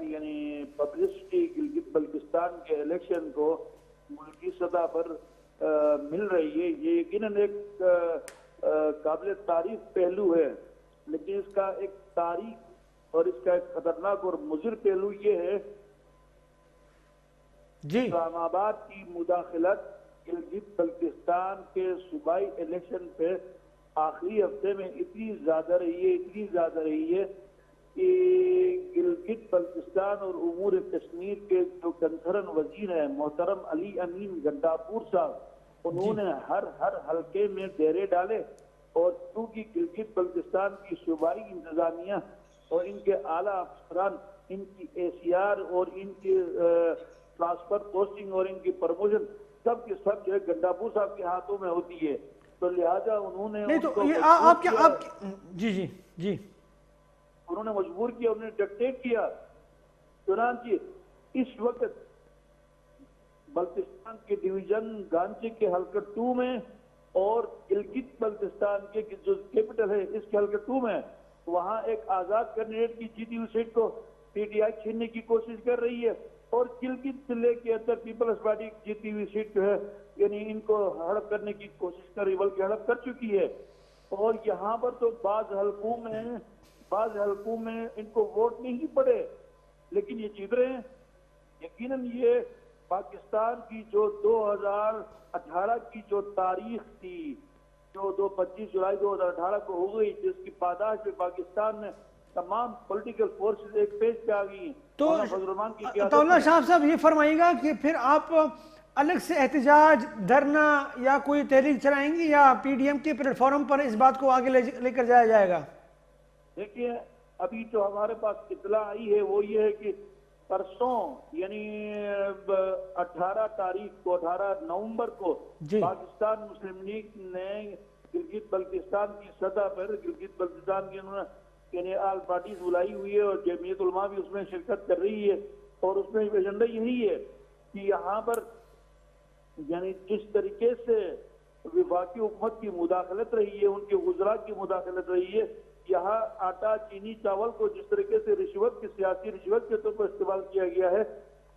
یعنی پبلسٹی گلگت بلتستان کے الیکشن کو ملکی سطح پر مل رہی ہے یہ یقیناً ایک قابل تعریف پہلو ہے. لیکن اس کا ایک تاریخ اور اس کا ایک خطرناک اور مضر پہلو یہ ہے جی اسلام آباد کی مداخلت گلگت بلتستان کے صوبائی الیکشن پہ آخری ہفتے میں اتنی زیادہ رہی ہے کہ گلگت بلتستان اور امور کشمیر کے جو کنسرن وزیر ہیں محترم علی امین گنڈاپور صاحب انہوں نے ہر حلقے میں ڈیرے ڈالے. اور چونکہ گلگت بلتستان کی صوبائی انتظامیہ اور ان کے اعلیٰ افسران ان کی ACR اور ان کی ٹرانسفر پوسٹنگ اور ان کی پروموشن سب کے سب جو ہے گنڈاپور صاحب کے ہاتھوں میں ہوتی ہے. تو لہٰذا انہوں نے نہیں تو یہ آپ کیا جی انہوں نے مجبور کیا انہوں نے ڈکٹیٹ کیا. چنانچہ اس وقت بلتستان کے ڈویژن گانچی کے حلقہ 2 میں اور گلگت بلتستان کے جو کیپٹل ہے اس کے حلقہ 2 میں وہاں ایک آزاد کینڈیڈیٹ کی جیتی ہوئی سیٹ کو PTI چھیننے کی کوشش کر رہی ہے. اور گلگت ضلع کے اندر پیپلز پارٹی جیتی ہوئی سیٹ جو ہے یعنی ان کو ہڑپ کرنے کی کوشش کر رہی بلکہ ہڑپ کر چکی ہے. اور یہاں پر تو بعض حلقوں میں ان کو ووٹ نہیں پڑے لیکن یہ جیت رہے ہیں. یقیناً یہ پاکستان کی جو 2018 کی جو تاریخ تھی جو 25 جولائی 2018 کو ہو گئی جس کی پاداش میں پاکستان میں تمام پولیٹیکل فورسز ایک پیج پہ آ گئی. تو عطا اللہ صاحب یہ فرمائیے گا کہ پھر آپ الگ سے احتجاج دھرنا یا کوئی تحریک چلائیں گے یا PDM کے پلیٹ فارم پر اس بات کو آگے لے کر جایا جائے گا؟ دیکھیے ابھی جو ہمارے پاس اطلاع آئی ہے وہ یہ ہے کہ پرسوں یعنی 18 نومبر کو پاکستان مسلم لیگ نے گلگت بلتستان کی سطح پر گلگت بلتستان کی انہوں نے یعنی آل پارٹیز بلائی ہوئی ہے اور جمعیت علماء بھی اس میں شرکت کر رہی ہے. اور اس میں ایجنڈا یہی ہے کہ یہاں پر یعنی جس طریقے سے وفاقی حکومت کی مداخلت رہی ہے ان کے وزراء کی مداخلت رہی ہے یہاں آٹا چینی چاول کو جس طریقے سے سیاسی رشوت کے طور پر استعمال کیا گیا ہے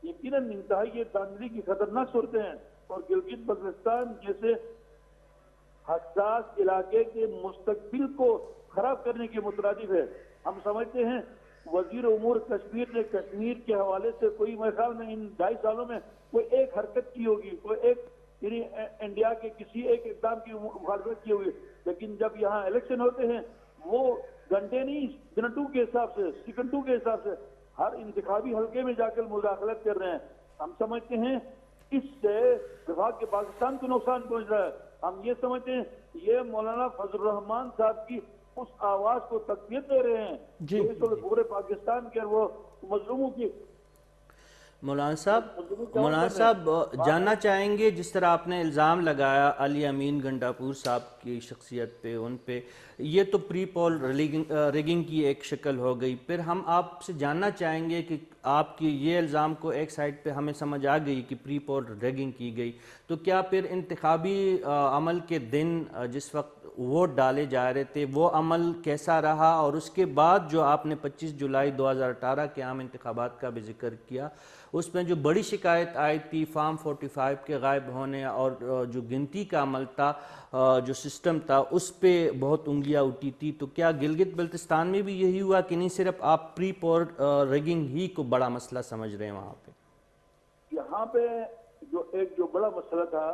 یقیناً انتہائی یہ دھاندلی کی خطرناک صورتیں ہیں. اور گلگت بلتستان جیسے حساس علاقے کے مستقبل کو خراب کرنے کے مترادف ہے. ہم سمجھتے ہیں وزیر امور کشمیر نے کشمیر کے حوالے سے کوئی میرے خیال میں ان 2.5 سالوں میں کوئی ایک حرکت کی ہوگی کوئی ایک یعنی انڈیا کے کسی ایک اقدام کی مخالفت کی ہوگی. لیکن جب یہاں الیکشن ہوتے ہیں وہ گھنٹے نہیں منٹوں کے حساب سے سیکنڈوں کے حساب سے ہر انتخابی حلقے میں جا کر مداخلت کر رہے ہیں. ہم سمجھتے ہیں اس سے وفاق کے پاکستان کو نقصان پہنچ رہا ہے. ہم یہ سمجھتے ہیں یہ مولانا فضل الرحمان صاحب کی اس آواز کو تقویت دے رہے ہیں جو اس وقت پورے پاکستان کے وہ مظلوموں کی. مولانا صاحب جاننا چاہیں گے جس طرح آپ نے الزام لگایا علی امین گنڈاپور صاحب کی شخصیت پہ ان پہ یہ تو پری پول ریگنگ کی ایک شکل ہو گئی. پھر ہم آپ سے جاننا چاہیں گے کہ آپ کی یہ الزام کو ایک سائڈ پہ ہمیں سمجھ آ گئی کہ پری پول ریگنگ کی گئی تو کیا پھر انتخابی عمل کے دن جس وقت ووٹ ڈالے جا رہے تھے وہ عمل کیسا رہا، اور اس کے بعد جو آپ نے 25 جولائی 2018 کے عام انتخابات کا بھی ذکر کیا، اس میں جو بڑی شکایت آئی تھی فارم 45 کے غائب ہونے اور جو گنتی کا عمل تھا، جو سسٹم تھا، اس پہ بہت انگلیاں اٹھی تھی. تو کیا گلگت بلتستان میں بھی یہی ہوا کہ نہیں صرف آپ پری پول ریگنگ ہی کو بڑا مسئلہ سمجھ رہے ہیں وہاں پہ؟ یہاں پہ جو بڑا مسئلہ تھا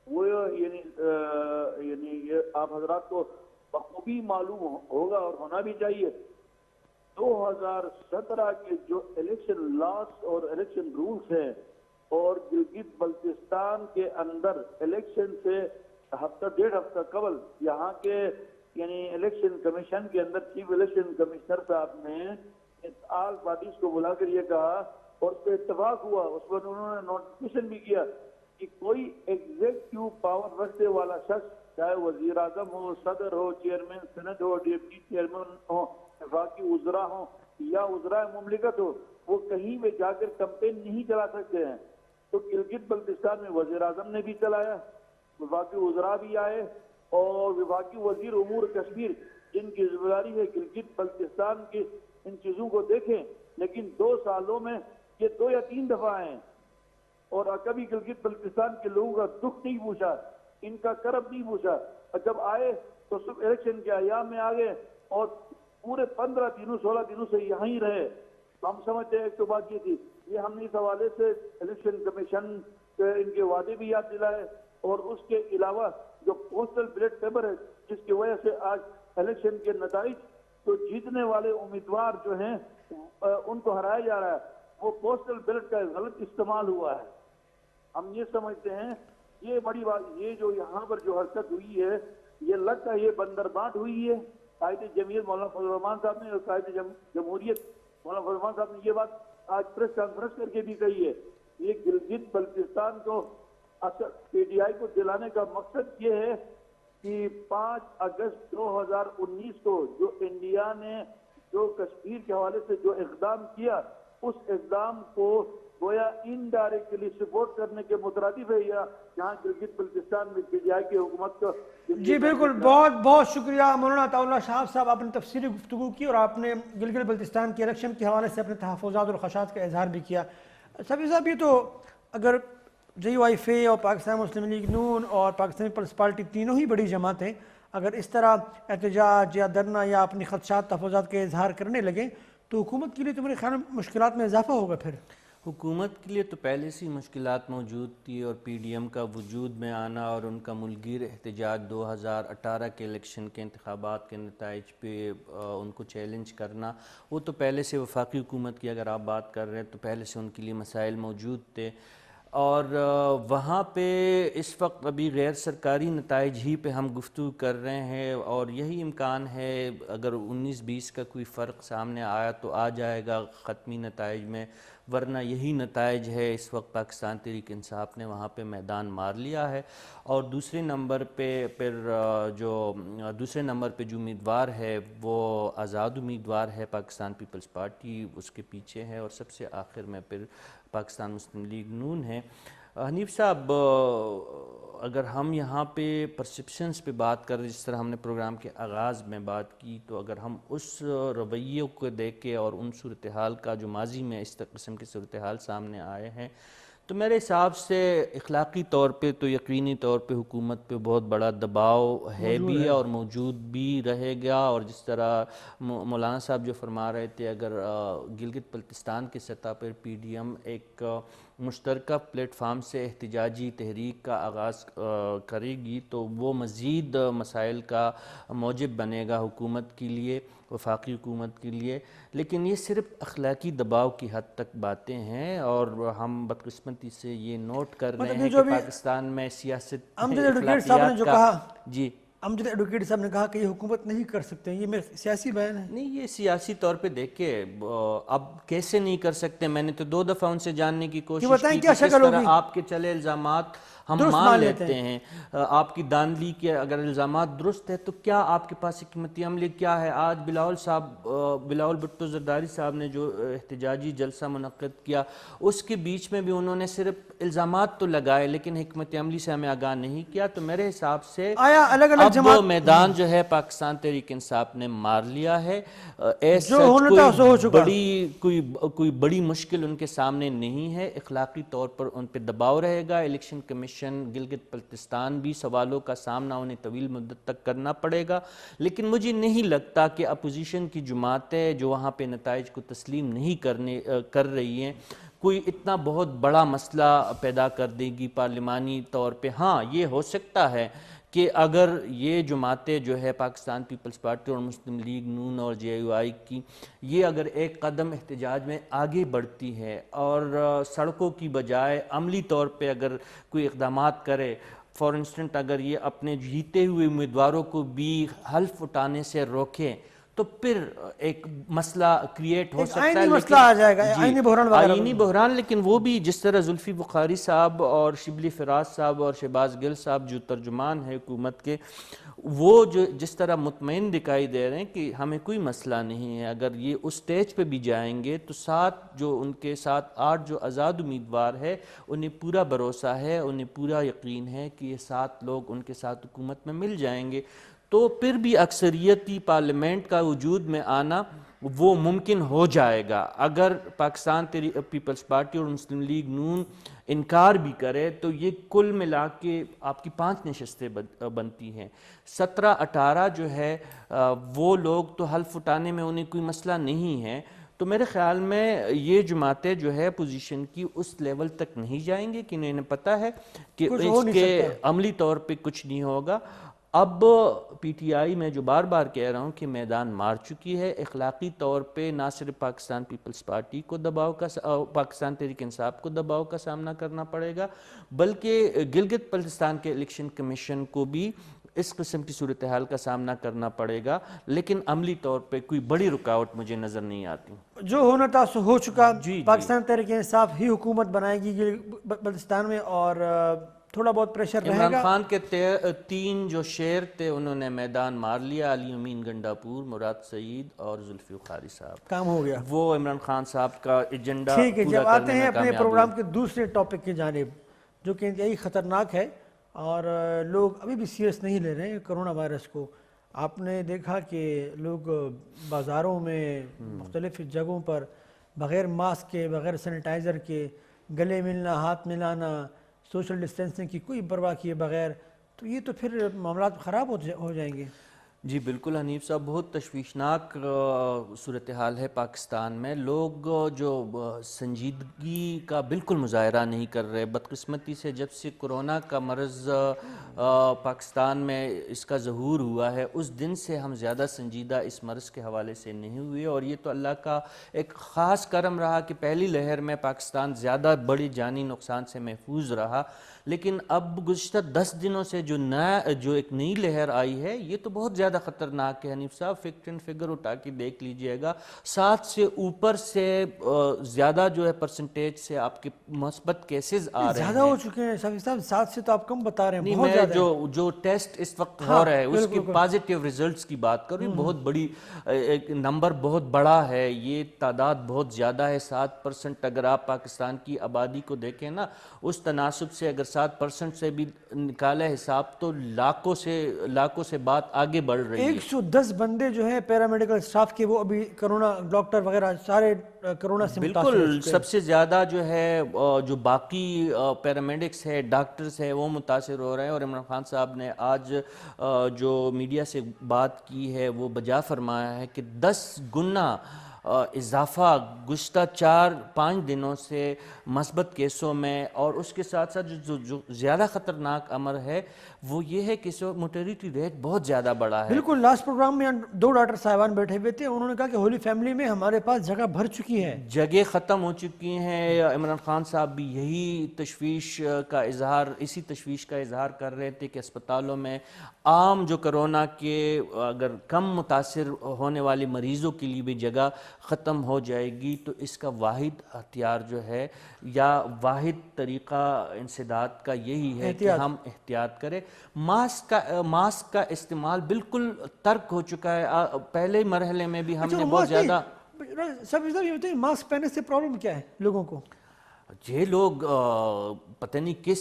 وہ یعنی یہ آپ حضرات کو بخوبی معلوم ہوگا اور ہونا بھی چاہیے. 2017 کے جو الیکشن لاس اور الیکشن رولز ہیں، اور گلگت بلتستان کے اندر الیکشن سے ہفتہ ڈیڑھ ہفتہ قبل یہاں کے یعنی الیکشن کمیشن کے اندر چیف الیکشن کمشنر صاحب نے آل پارٹیز کو بلا کر یہ کہا، اور اس پہ اتفاق ہوا، اس پر انہوں نے نوٹیفیکیشن بھی کیا کہ کوئی ایگزیکٹو پاور رکھنے والا شخص، چاہے وزیر اعظم ہو، صدر ہو، چیئرمین سینٹ ہو، ڈپٹی چیئرمین ہو، وفاقی وزراء ہوں یا وزراء مملکت ہو، وہ کہیں بھی جا کر کمپین نہیں چلا سکتے ہیں. تو گلگت بلتستان میں وزیر اعظم نے بھی چلایا، وفاقی وزراء بھی آئے، اور وفاقی وزیر امور کشمیر جن کی ذمہ داری ہے گلگت بلتستان کی ان چیزوں کو دیکھیں، لیکن 2 سالوں میں یہ 2 یا 3 دفعہ آئے ہیں اور کبھی گلگت بلتستان کے لوگوں کا دکھ نہیں پوچھا، ان کا کرب نہیں پوچھا. اور جب آئے تو صرف الیکشن کے ایام میں آگے اور پورے 15 دنوں 16 دنوں سے یہاں ہی رہے. ہم سمجھتے ہیں ایک تو بات یہ تھی، یہ ہم نے اس حوالے سے الیکشن کمیشن ان کے وعدے بھی یاد دلائے، اور اس کے علاوہ جو پوسٹل بیلٹ پیپر ہے جس کی وجہ سے آج الیکشن کے نتائج تو جیتنے والے امیدوار جو ہیں ان کو ہرایا جا رہا ہے، وہ پوسٹل بیلٹ کا غلط استعمال ہوا ہے. ہم یہ سمجھتے ہیں یہ بڑی بات، یہ جو یہاں پر جو حرکت ہوئی ہے یہ لگتا ہے یہ بندر بانٹ ہوئی ہے. قائد جمہوریت مولانا فضل الرحمان صاحب نے اور قائد جمہوریت مولانا فضل الرحمان صاحب نے یہ بات آج پریس کانفرنس کر کے بھی کہی ہے. یہ گلگت بلتستان کو پی ڈی آئی کو دلانے کا مقصد یہ ہے کہ 5 اگست 2019 کو جو انڈیا نے جو کشمیر کے حوالے سے جو اقدام کیا، اس اقدام کو گویا انڈائریکٹلی سپورٹ کرنے کے مترادف ہے، یا جہاں گلگت بلتستان میں پی ڈی آئی کی حکومت کا. جی بالکل، بہت بہت شکریہ مولانا عطاء اللہ شہاب صاحب، آپ نے تفصیلی گفتگو کی اور آپ نے گلگت بلتستان کے الیکشن کے حوالے سے اپنے تحفظات اور خدشات کا اظہار بھی کیا. سبھی صاحب، یہ تو اگر JUIF اور پاکستان مسلم لیگ نون اور پاکستان پیپلز پارٹی تینوں ہی بڑی جماعتیں اگر اس طرح احتجاج یا دھرنا یا اپنی خدشات تحفظات کے اظہار کرنے لگیں تو حکومت کے لیے تو میرے خیال میں مشکلات میں اضافہ ہوگا. پھر حکومت کے لیے تو پہلے سے مشکلات موجود تھی، اور پی ڈی ایم کا وجود میں آنا اور ان کا ملگیر احتجاج 2018 کے الیکشن کے انتخابات کے نتائج پہ ان کو چیلنج کرنا، وہ تو پہلے سے وفاقی حکومت کی اگر آپ بات کر رہے ہیں تو پہلے سے ان کے لیے مسائل موجود تھے. اور وہاں پہ اس وقت ابھی غیر سرکاری نتائج ہی پہ ہم گفتگو کر رہے ہیں، اور یہی امکان ہے اگر 19-20 کا کوئی فرق سامنے آیا تو آ جائے گا حتمی نتائج میں، ورنہ یہی نتائج ہے. اس وقت پاکستان تحریک انصاف نے وہاں پہ میدان مار لیا ہے، اور دوسرے نمبر پہ جو امیدوار ہے وہ آزاد امیدوار ہے، پاکستان پیپلز پارٹی اس کے پیچھے ہے، اور سب سے آخر میں پھر پاکستان مسلم لیگ نون ہے. حنیف صاحب، اگر ہم یہاں پہ پرسپشنز پہ بات کر رہے جس طرح ہم نے پروگرام کے آغاز میں بات کی، تو اگر ہم اس رویے کو دیکھیں اور ان صورتحال کا جو ماضی میں اس قسم کی صورتحال سامنے آئے ہیں، تو میرے حساب سے اخلاقی طور پہ تو یقینی طور پہ حکومت پہ بہت بڑا دباؤ ہے بھی اور موجود بھی رہے گا. اور جس طرح مولانا صاحب جو فرما رہے تھے، اگر گلگت بلتستان کی سطح پر پی ڈی ایم ایک مشترکہ پلیٹ فارم سے احتجاجی تحریک کا آغاز کرے گی تو وہ مزید مسائل کا موجب بنے گا حکومت کے لیے، وفاقی حکومت کے لیے. لیکن یہ صرف اخلاقی دباؤ کی حد تک باتیں ہیں، اور ہم بدقسمتی سے یہ نوٹ کر رہے ہیں کہ پاکستان میں سیاست اخلاقیات کا جی امجد ایڈوکیٹ صاحب نے کہا کہ یہ حکومت نہیں کر سکتے، یہ میرا سیاسی بیان ہے. نہیں، یہ سیاسی طور پہ دیکھیں اب کیسے نہیں کر سکتے. میں نے تو 2 دفعہ ان سے جاننے کی کوشش کی کہ کس طرح آپ کے چلے الزامات ہم مان لیتے ہیں. آپ کی داندلی کے اگر الزامات درست ہے تو کیا آپ کے پاس حکمت عملی کیا ہے؟ آج بلاول بھٹو زرداری صاحب نے جو احتجاجی جلسہ منعقد کیا، اس کے بیچ میں بھی انہوں نے صرف الزامات تو لگائے لیکن حکمت عملی سے ہمیں آگاہ نہیں کیا. تو میرے حساب سے آیا الگ الگ اب میدان جو ہے پاکستان تحریک انصاف نے مار لیا ہے. کوئی بڑی مشکل ان کے سامنے نہیں ہے. اخلاقی طور پر ان پہ دباؤ رہے گا. الیکشن کمیشن گلگت بلتستان بھی سوالوں کا سامنا انہیں طویل مدت تک کرنا پڑے گا. لیکن مجھے نہیں لگتا کہ اپوزیشن کی جماعتیں جو وہاں پہ نتائج کو تسلیم نہیں کر رہی ہیں کوئی اتنا بہت بڑا مسئلہ پیدا کر دے گی پارلیمانی طور پہ. ہاں یہ ہو سکتا ہے کہ اگر یہ جماعتیں جو ہے پاکستان پیپلز پارٹی اور مسلم لیگ نون اور جے یو آئی کی یہ اگر ایک قدم احتجاج میں آگے بڑھتی ہے اور سڑکوں کی بجائے عملی طور پہ اگر کوئی اقدامات کرے، فار انسٹنٹ اگر یہ اپنے جیتے ہوئے امیدواروں کو بھی حلف اٹھانے سے روکیں تو پھر ایک مسئلہ کریٹ ہو سکتا ہے. مسئلہ آ جائے گا، آئینی بحران. لیکن وہ بھی جس طرح زلفی بخاری صاحب اور شبلی فراز صاحب اور شہباز گل صاحب جو ترجمان ہیں حکومت کے، وہ جو جس طرح مطمئن دکھائی دے رہے ہیں کہ ہمیں کوئی مسئلہ نہیں ہے. اگر یہ اس سٹیج پہ بھی جائیں گے تو ان کے ساتھ 8 جو آزاد امیدوار ہے انہیں پورا بھروسہ ہے، انہیں پورا یقین ہے کہ یہ 7 لوگ ان کے ساتھ حکومت میں مل جائیں گے. تو پھر بھی اکثریتی پارلیمنٹ کا وجود میں آنا وہ ممکن ہو جائے گا. اگر پاکستان پیپلز پارٹی اور مسلم لیگ نون انکار بھی کرے تو یہ کل ملا کے آپ کی 5 نشستیں بنتی ہیں. 17-18 جو ہے وہ لوگ تو حلف اٹھانے میں انہیں کوئی مسئلہ نہیں ہے. تو میرے خیال میں یہ جماعتیں جو ہے پوزیشن کی اس لیول تک نہیں جائیں گے کہ انہیں پتہ ہے کہ اس کے عملی طور پہ کچھ نہیں ہوگا. اب پی ٹی آئی میں جو بار بار کہہ رہا ہوں کہ میدان مار چکی ہے. اخلاقی طور پہ نہ صرف پاکستان پیپلز پارٹی کو پاکستان تحریک انصاف کو دباؤ کا سامنا کرنا پڑے گا، بلکہ گلگت بلتستان کے الیکشن کمیشن کو بھی اس قسم کی صورتحال کا سامنا کرنا پڑے گا. لیکن عملی طور پہ کوئی بڑی رکاوٹ مجھے نظر نہیں آتی. جو ہونا تھا سو ہو چکا. پاکستان تحریک انصاف ہی حکومت بنائے گی بلتستان میں اور تھوڑا بہت پریشر رہے گا. عمران خان کے 3 جو شیر تھے انہوں نے میدان مار لیا. علی امین گنڈا پور، مراد سعید اور زلفی بخاری صاحب. کام ہو گیا. وہ عمران خان صاحب کا ایجنڈا ٹھیک ہے. جب آتے ہیں اپنے پروگرام کے دوسرے ٹاپک کی جانب جو کہ انتہائی خطرناک ہے اور لوگ ابھی بھی سیریس نہیں لے رہے ہیں کرونا وائرس کو. آپ نے دیکھا کہ لوگ بازاروں میں مختلف جگہوں پر بغیر ماسک کے، بغیر سینیٹائزر کے، گلے ملنا، ہاتھ ملانا، سوشل ڈسٹینسنگ کی کوئی پرواہ کیے بغیر، تو یہ تو پھر معاملات خراب ہو جائیں گے. جی بالکل حنیف صاحب، بہت تشویشناک صورتحال ہے پاکستان میں. لوگ جو سنجیدگی کا بالکل مظاہرہ نہیں کر رہے. بدقسمتی سے جب سے کرونا کا مرض پاکستان میں اس کا ظہور ہوا ہے اس دن سے ہم زیادہ سنجیدہ اس مرض کے حوالے سے نہیں ہوئے، اور یہ تو اللہ کا ایک خاص کرم رہا کہ پہلی لہر میں پاکستان زیادہ بڑی جانی نقصان سے محفوظ رہا. لیکن اب گزشتہ 10 دنوں سے جو ایک نئی لہر آئی ہے یہ تو بہت زیادہ خطرناک ہے. حنیف صاحب فیکٹ اینڈ فگر اٹھا کے دیکھ لیجئے گا، 7 سے اوپر سے زیادہ جو ہے پرسنٹیج سے آپ کے مثبت کیسز آ رہے ہیں. زیادہ ہو چکے ہیں صاحب، 7 سے تو آپ کم بتا رہے ہیں. نہیں، میں جو ٹیسٹ اس وقت ہو رہا ہے اس کی پازیٹیو ریزلٹس کی بات کروں، بہت بڑی نمبر بہت بڑا ہے. یہ تعداد بہت زیادہ ہے. 7% اگر آپ پاکستان کی آبادی کو دیکھیں نا، اس تناسب سے اگر 7% سے بھی نکالا حساب تو لاکھوں سے بات آگے بڑھ رہی ہے. 110 بندے جو ہیں پیرامیڈیکل سٹاف کے وہ ابھی کرونا ڈاکٹر وغیرہ سارے کرونا سے متاثر. بالکل سب سے زیادہ جو ہے جو باقی پیرامیڈکس ہے، ڈاکٹرز ہے، وہ متاثر ہو رہے ہیں. اور عمران خان صاحب نے آج جو میڈیا سے بات کی ہے وہ بجا فرمایا ہے کہ 10 گنا اضافہ گزشتہ 4-5 دنوں سے مثبت کیسوں میں، اور اس کے ساتھ ساتھ جو زیادہ خطرناک امر ہے وہ یہ ہے کہ موٹیلیٹی ریٹ بہت زیادہ بڑا ہے. بالکل. لاسٹ پروگرام میں 2 ڈاکٹر صاحبان بیٹھے ہوئے تھے، انہوں نے کہا کہ ہولی فیملی میں ہمارے پاس جگہ بھر چکی ہے، جگہ ختم ہو چکی ہیں. عمران خان صاحب بھی اسی تشویش کا اظہار کر رہے تھے کہ اسپتالوں میں عام جو کرونا کے اگر کم متاثر ہونے والے مریضوں کے لیے بھی جگہ ختم ہو جائے گی تو اس کا واحد ہتھیار جو ہے یا واحد طریقہ انسداد کا یہی ہے کہ ہم احتیاط کریں. ماسک کا استعمال بالکل ترک ہو چکا ہے. پہلے مرحلے میں بھی ہم نے بہت زیادہ. سب یہ بتائیں ماسک پہننے سے پرابلم کیا ہے لوگوں کو؟ یہ لوگ پتہ نہیں کس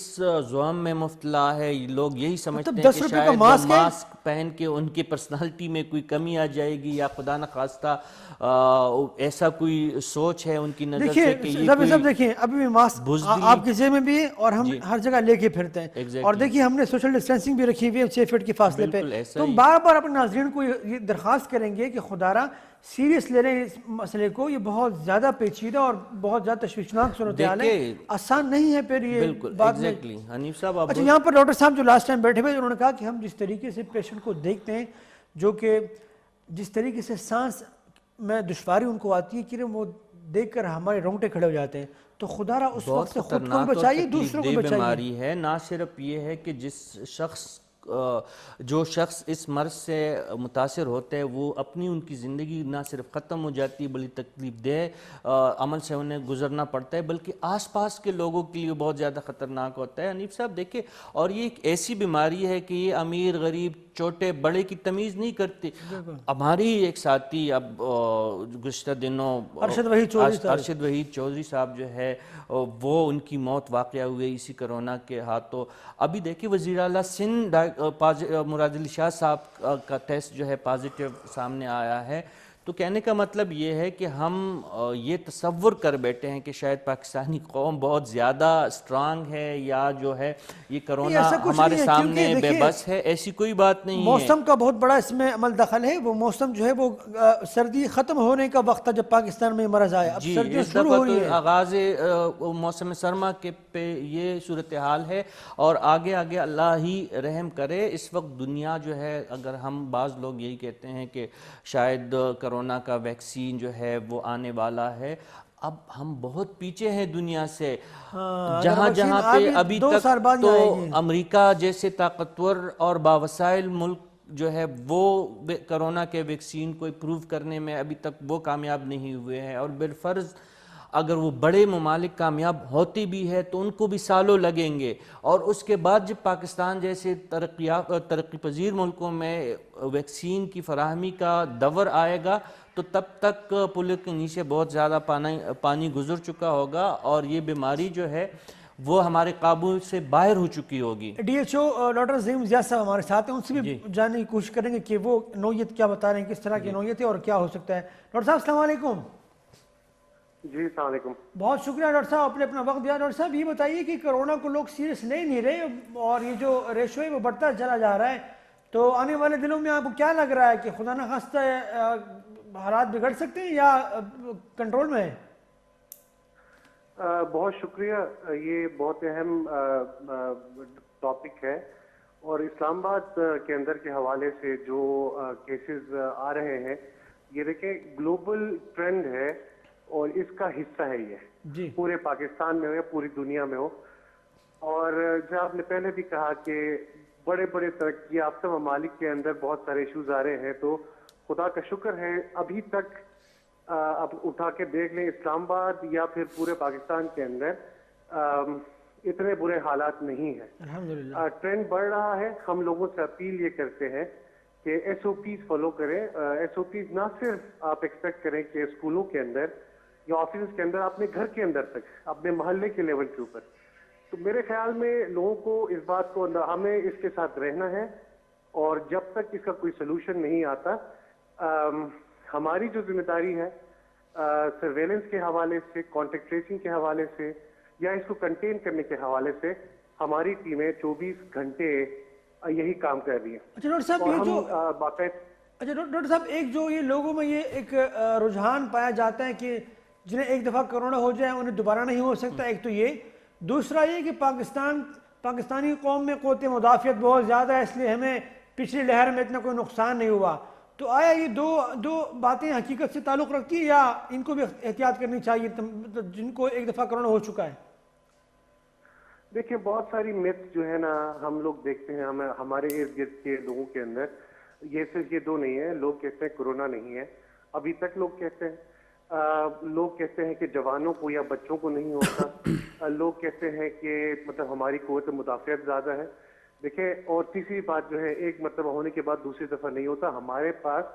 زوم میں مبتلا ہے، یہ لوگ یہی سمجھتے ہیں 10 کہ روپے کا شاید ماسک ہے۔ ماسک پہن کے ان کی پرسنالٹی میں کوئی کمی آ جائے گی، یا خدا نخواستہ ایسا کوئی سوچ ہے ان کی نظر سے کہ دیکھیے یہ سب کوئی دیکھیں ابھی بھی ماسک بزدلی۔ آپ کے ذہن میں بھی ہے اور ہم جی ہر جگہ لے کے پھرتے ہیں، اور ایگزیکٹلی دیکھیے ہم نے سوشل ڈسٹینسنگ بھی رکھی ہوئی ہے 6 فٹ کے فاصلے پہ، بالکل ایسا تو ہم ہی۔ بار بار اپنے ناظرین کو یہ درخواست کریں گے کہ خدا را سیریس لے لیں اس مسئلے کو، یہ بہت زیادہ پیچیدہ اور بہت زیادہ تشویشناک صورتحال ہے، دیکھیں آسان نہیں ہے پھر یہ بالکل بعد میں۔ ایگزیکٹلی حنیف صاحب اب اچھا یہاں پر ڈاکٹر صاحب جو لاسٹ ٹائم بیٹھے ہوئے انہوں نے کہا کہ ہم جس طریقے سے پیشنٹ کو دیکھتے ہیں، جو کہ جس طریقے سے سانس میں دشواری ان کو آتی ہے کہ وہ دیکھ کر ہمارے رونگٹے کھڑے ہو جاتے ہیں، تو خدا را اس بہت وقت سے خود کو بھی خطرناک اور بچائیے تکلیف دوسروں کو دہ بچائیے۔ بیماری ہے۔ نہ صرف یہ ہے کہ جو شخص اس مرض سے متاثر ہوتے ہیں وہ اپنی ان کی زندگی نہ صرف ختم ہو جاتی ہے بلکہ تکلیف دہ عمل سے انہیں گزرنا پڑتا ہے، بلکہ آس پاس کے لوگوں کے لیے بہت زیادہ خطرناک ہوتا ہے۔ حنیف صاحب دیکھیں، اور یہ ایک ایسی بیماری ہے کہ یہ امیر غریب چھوٹے بڑے کی تمیز نہیں کرتی۔ ہماری ایک ساتھی اب گزشتہ دنوں ارشد وحید چودھری صاحب، ارشد وحید چودھری صاحب جو ہے وہ ان کی موت واقعہ ہوئی اسی کرونا کے ہاتھوں۔ ابھی دیکھیں وزیر اعلیٰ سندھ مراد علی شاہ صاحب کا ٹیسٹ جو ہے پازیٹیو سامنے آیا ہے، تو کہنے کا مطلب یہ ہے کہ ہم یہ تصور کر بیٹھے ہیں کہ شاید پاکستانی قوم بہت زیادہ اسٹرانگ ہے، یا جو ہے یہ کرونا ایسا کچھ ہمارے نہیں ہے، سامنے کیونکہ بے دیکھیں بس ہے، ایسی کوئی بات نہیں ہے۔ موسم کا بہت بڑا اس میں عمل دخل ہے، وہ موسم جو ہے وہ سردی ختم ہونے کا وقت تھا جب پاکستان میں یہ مرض آیا، اب جی سردیاں اس شروع دفعہ ہو تو رہی ہیں۔ آغاز موسم سرما کے پہ یہ صورتحال ہے، اور آگے آگے اللہ ہی رحم کرے۔ اس وقت دنیا جو ہے، اگر ہم بعض لوگ یہی کہتے ہیں کہ شاید کرونا کا ویکسین جو ہے وہ آنے والا ہے، اب ہم بہت پیچھے ہیں دنیا سے۔ اگر جہاں ویکسین جہاں آ پہ بھی ابھی 2 تک سال بعد تو ہی آئے گی۔ امریکہ جیسے طاقتور اور باوسائل ملک جو ہے وہ کرونا کے ویکسین کو اپروو کرنے میں ابھی تک وہ کامیاب نہیں ہوئے ہیں، اور بالفرض اگر وہ بڑے ممالک کامیاب ہوتی بھی ہے تو ان کو بھی سالوں لگیں گے، اور اس کے بعد جب پاکستان جیسے ترقی پذیر ملکوں میں ویکسین کی فراہمی کا دور آئے گا تو تب تک پل کے نیچے بہت زیادہ پانی گزر چکا ہوگا، اور یہ بیماری جو ہے وہ ہمارے قابو سے باہر ہو چکی ہوگی۔ ڈی ایچ او ڈاکٹر عظیم زیاد صاحب ہمارے ساتھ ہیں، ان سے بھی جی جاننے کی کوشش کریں گے کہ وہ نوعیت کیا بتا رہے ہیں، کس طرح کی نوعیت ہے اور کیا ہو سکتا ہے۔ ڈاکٹر صاحب السلام علیکم۔ جی السلام علیکم۔ بہت شکریہ ڈاکٹر صاحب، آپ نے اپنا وقت دیا۔ ڈاکٹر صاحب یہ بتائیے کہ کرونا کو لوگ سیریس لے نہیں رہے، اور یہ جو ریشو ہے وہ بڑھتا چلا جا رہا ہے، تو آنے والے دنوں میں آپ کو کیا لگ رہا ہے کہ خدا نخواستہ حالات بگڑ سکتے ہیں یا کنٹرول میں ہے؟ بہت شکریہ، یہ بہت اہم ٹاپک ہے، اور اسلام آباد کے اندر کے حوالے سے جو کیسز آ رہے ہیں، یہ دیکھیں گلوبل ٹرینڈ ہے اور اس کا حصہ ہے یہ جی پورے پاکستان میں ہو یا پوری دنیا میں ہو۔ اور جو آپ نے پہلے بھی کہا کہ بڑے بڑے ترقی یافتہ ممالک کے اندر بہت سارے ایشوز آ رہے ہیں، تو خدا کا شکر ہے ابھی تک اب اٹھا کے دیکھ لیں اسلام آباد یا پھر پورے پاکستان کے اندر اتنے برے حالات نہیں ہیں۔ الحمدللہ۔ ٹرینڈ بڑھ رہا ہے۔ ہم لوگوں سے اپیل یہ کرتے ہیں کہ ایس او پیز فالو کریں۔ ایس او پیز نہ صرف آپ ایکسپیکٹ کریں کہ اسکولوں کے اندر یا آفیسز کے اندر، اپنے گھر کے اندر تک، اپنے محلے کے لیول کے اوپر۔ تو میرے خیال میں لوگوں کو اس بات کو ہمیں اس کے ساتھ رہنا ہے، اور جب تک اس کا کوئی سلوشن نہیں آتا، ہماری جو ذمہ داری ہے سرویلنس کے حوالے سے، کانٹیکٹ ٹریسنگ کے حوالے سے، یا اس کو کنٹین کرنے کے حوالے سے، ہماری ٹیمیں 24 گھنٹے یہی کام کر رہی ہیں۔ اچھا ڈاکٹر صاحب اور یہ جو ہم باقاعدہ اچھا ڈاکٹر صاحب ایک جو یہ لوگوں میں یہ ایک رجحان پایا جاتا ہے کہ جنہیں ایک دفعہ کرونا ہو جائے انہیں دوبارہ نہیں ہو سکتا، ایک تو یہ، دوسرا یہ کہ پاکستانی قوم میں قوت مدافعت بہت زیادہ ہے، اس لیے ہمیں پچھلی لہر میں اتنا کوئی نقصان نہیں ہوا، تو آیا یہ دو باتیں حقیقت سے تعلق رکھتی ہیں یا ان کو بھی احتیاط کرنی چاہیے جن کو ایک دفعہ کرونا ہو چکا ہے؟ دیکھیں بہت ساری میتھ جو ہے نا ہم لوگ دیکھتے ہیں، ہمارے ارد گرد کے لوگوں کے اندر، یہ صرف یہ دو نہیں ہے۔ لوگ کہتے ہیں کورونا نہیں ہے، ابھی تک لوگ کہتے ہیں۔ لوگ کہتے ہیں کہ جوانوں کو یا بچوں کو نہیں ہوتا، لوگ کہتے ہیں کہ مطلب ہماری قوت مدافعت زیادہ ہے۔ دیکھیں، اور تیسری بات جو ہے، ایک مرتبہ ہونے کے بعد دوسری دفعہ نہیں ہوتا۔ ہمارے پاس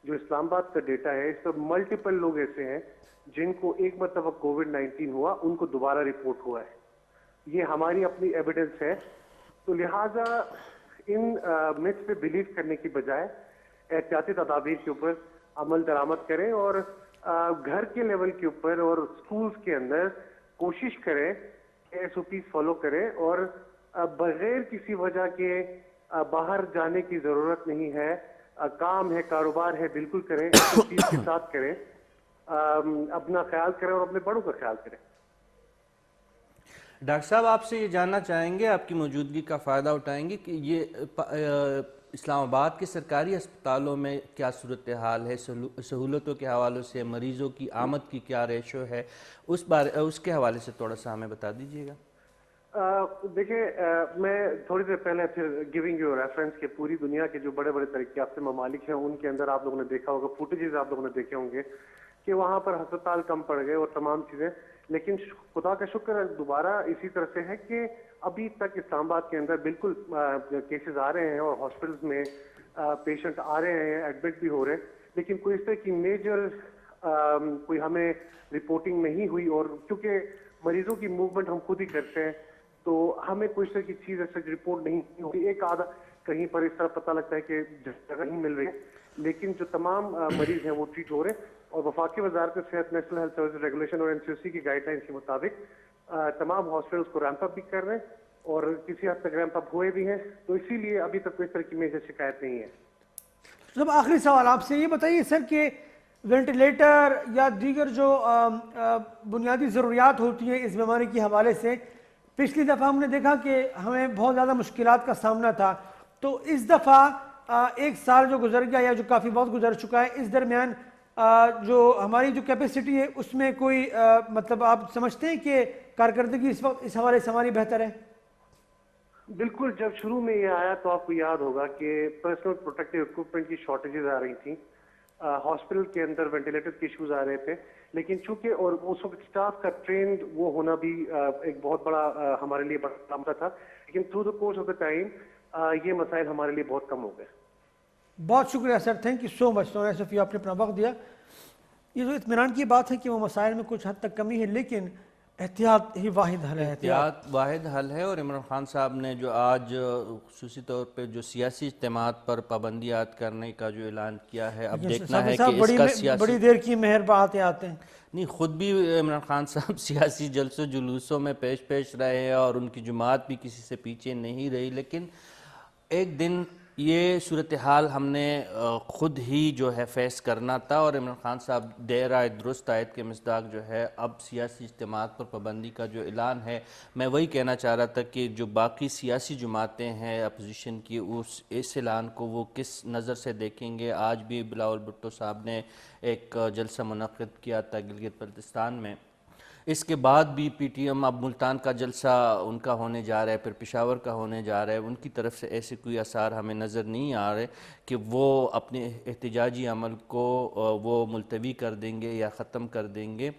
جو اسلام آباد کا ڈیٹا ہے اس پر ملٹیپل لوگ ایسے ہیں جن کو ایک مرتبہ کووڈ-19 ہوا, ان کو دوبارہ رپورٹ ہوا ہے. یہ ہماری اپنی ایویڈنس ہے. تو لہٰذا ان متس پہ بلیو کرنے کی بجائے احتیاطی تدابیر کے اوپر عمل درآمد کریں اور گھر کے لیول کے اوپر اور اسکولس کے اندر کوشش کریں ایس او پیز فالو کریں اور بغیر کسی وجہ کے باہر جانے کی ضرورت نہیں ہے. کام ہے, کاروبار ہے, بالکل کریں, ایس او پیز کے ساتھ کریں, اپنا خیال کریں اور اپنے بڑوں کا خیال کریں. ڈاکٹر صاحب آپ سے یہ جاننا چاہیں گے, آپ کی موجودگی کا فائدہ اٹھائیں گے کہ یہ اسلام آباد کے سرکاری اسپتالوں میں کیا صورتحال ہے, سہولتوں کے حوالے سے, مریضوں کی آمد کی کیا ریشو ہے, اس کے حوالے سے تھوڑا سا ہمیں بتا دیجیے گا. دیکھیں میں تھوڑی دیر پہلے پھر گیونگ یو ریفرنس کہ پوری دنیا کے جو بڑے بڑے ترقی یافتہ ممالک ہیں ان کے اندر آپ لوگوں نے دیکھا ہوگا, فوٹیجز آپ لوگوں نے دیکھے ہوں گے کہ وہاں پر ہسپتال کم پڑ گئے اور تمام چیزیں. لیکن خدا کا شکر دوبارہ اسی طرح سے ہے کہ ابھی تک اسلام آباد کے اندر بالکل کیسز آ رہے ہیں اور ہاسپٹلس میں پیشنٹ آ رہے ہیں, ایڈمٹ بھی ہو رہے ہیں, لیکن کوئی اس طرح کی میجر کوئی ہمیں رپورٹنگ نہیں ہوئی. اور کیونکہ مریضوں کی موومنٹ ہم خود ہی کرتے ہیں تو ہمیں کوئی اس طرح کی چیز ایسے رپورٹ نہیں ہوئی. ایک آدھا کہیں پر اس طرح پتہ لگتا ہے کہ جگہ نہیں مل رہی ہے, لیکن جو تمام مریض ہیں وہ ٹریٹ ہو رہے ہیں. اور وفاقی وزارت صحت نیشنل ہیلتھ سروس ریگولیشن اور NCOC کی گائیڈ لائنس کے مطابق تمام ہاسپٹلس کو ریمپ اپ بھی کر رہے ہیں اور کسی حد تک ریمپ اپ ہوئے بھی ہیں. تو اسی لیے ابھی تک کوئی اس طرح کی میجر شکایت نہیں ہے. جب آخری سوال آپ سے یہ بتائیے سر کہ وینٹیلیٹر یا دیگر جو بنیادی ضروریات ہوتی ہیں اس بیماری کے حوالے سے, پچھلی دفعہ ہم نے دیکھا کہ ہمیں بہت زیادہ مشکلات کا سامنا تھا, تو اس دفعہ ایک سال جو گزر گیا یا جو کافی وقت گزر چکا ہے, اس درمیان جو ہماری جو کیپیسٹی ہے اس میں کوئی مطلب آپ سمجھتے ہیں کہ کارکردگی اس وقت اس حوالے سے ہماری بہتر ہے؟ بالکل, جب شروع میں یہ آیا تو آپ کو یاد ہوگا کہ پرسنل پروٹیکٹیو اکوپمنٹ کی شارٹیجز آ رہی تھیں, ہاسپٹل کے اندر وینٹیلیٹر کے ایشوز آ رہے تھے, لیکن چونکہ اور اس وقت اسٹاف کا ٹرینڈ وہ ہونا بھی ایک بہت بڑا ہمارے لیے بڑا مسئلہ تھا, لیکن through the course of the time یہ مسائل ہمارے لیے بہت کم ہو گئے. بہت شکریہ سر, تھینک یو سو مچ صفیہ, آپ نے اپنا وقت دیا. یہ جو اطمینان کی بات ہے کہ وہ مسائل میں کچھ حد تک کمی ہے, لیکن احتیاط ہی واحد حل ہے. احتیاط واحد حل ہے. اور عمران خان صاحب نے جو آج خصوصی طور پہ جو سیاسی اجتماعات پر پابندی عائد کرنے کا جو اعلان کیا ہے, اب دیکھنا ہے کہ اس کا سیاسی بڑی دیر کی مہر باتیں آتے ہیں. نہیں, خود بھی عمران خان صاحب سیاسی جلسوں جلوسوں میں پیش رہے ہیں اور ان کی جماعت بھی کسی سے پیچھے نہیں رہی, لیکن ایک دن یہ صورتحال ہم نے خود ہی جو ہے فیس کرنا تھا. اور عمران خان صاحب دیر آئے درست آیت کے مصداق جو ہے اب سیاسی اجتماعات پر پابندی کا جو اعلان ہے, میں وہی کہنا چاہ رہا تھا کہ جو باقی سیاسی جماعتیں ہیں اپوزیشن کی, اس اعلان کو وہ کس نظر سے دیکھیں گے. آج بھی بلاول بھٹو صاحب نے ایک جلسہ منعقد کیا تھا گلگت بلتستان میں, اس کے بعد بھی پی ٹی ایم اب ملتان کا جلسہ ان کا ہونے جا رہا ہے, پھر پشاور کا ہونے جا رہا ہے. ان کی طرف سے ایسے کوئی آثار ہمیں نظر نہیں آ رہے کہ وہ اپنے احتجاجی عمل کو وہ ملتوی کر دیں گے یا ختم کر دیں گے.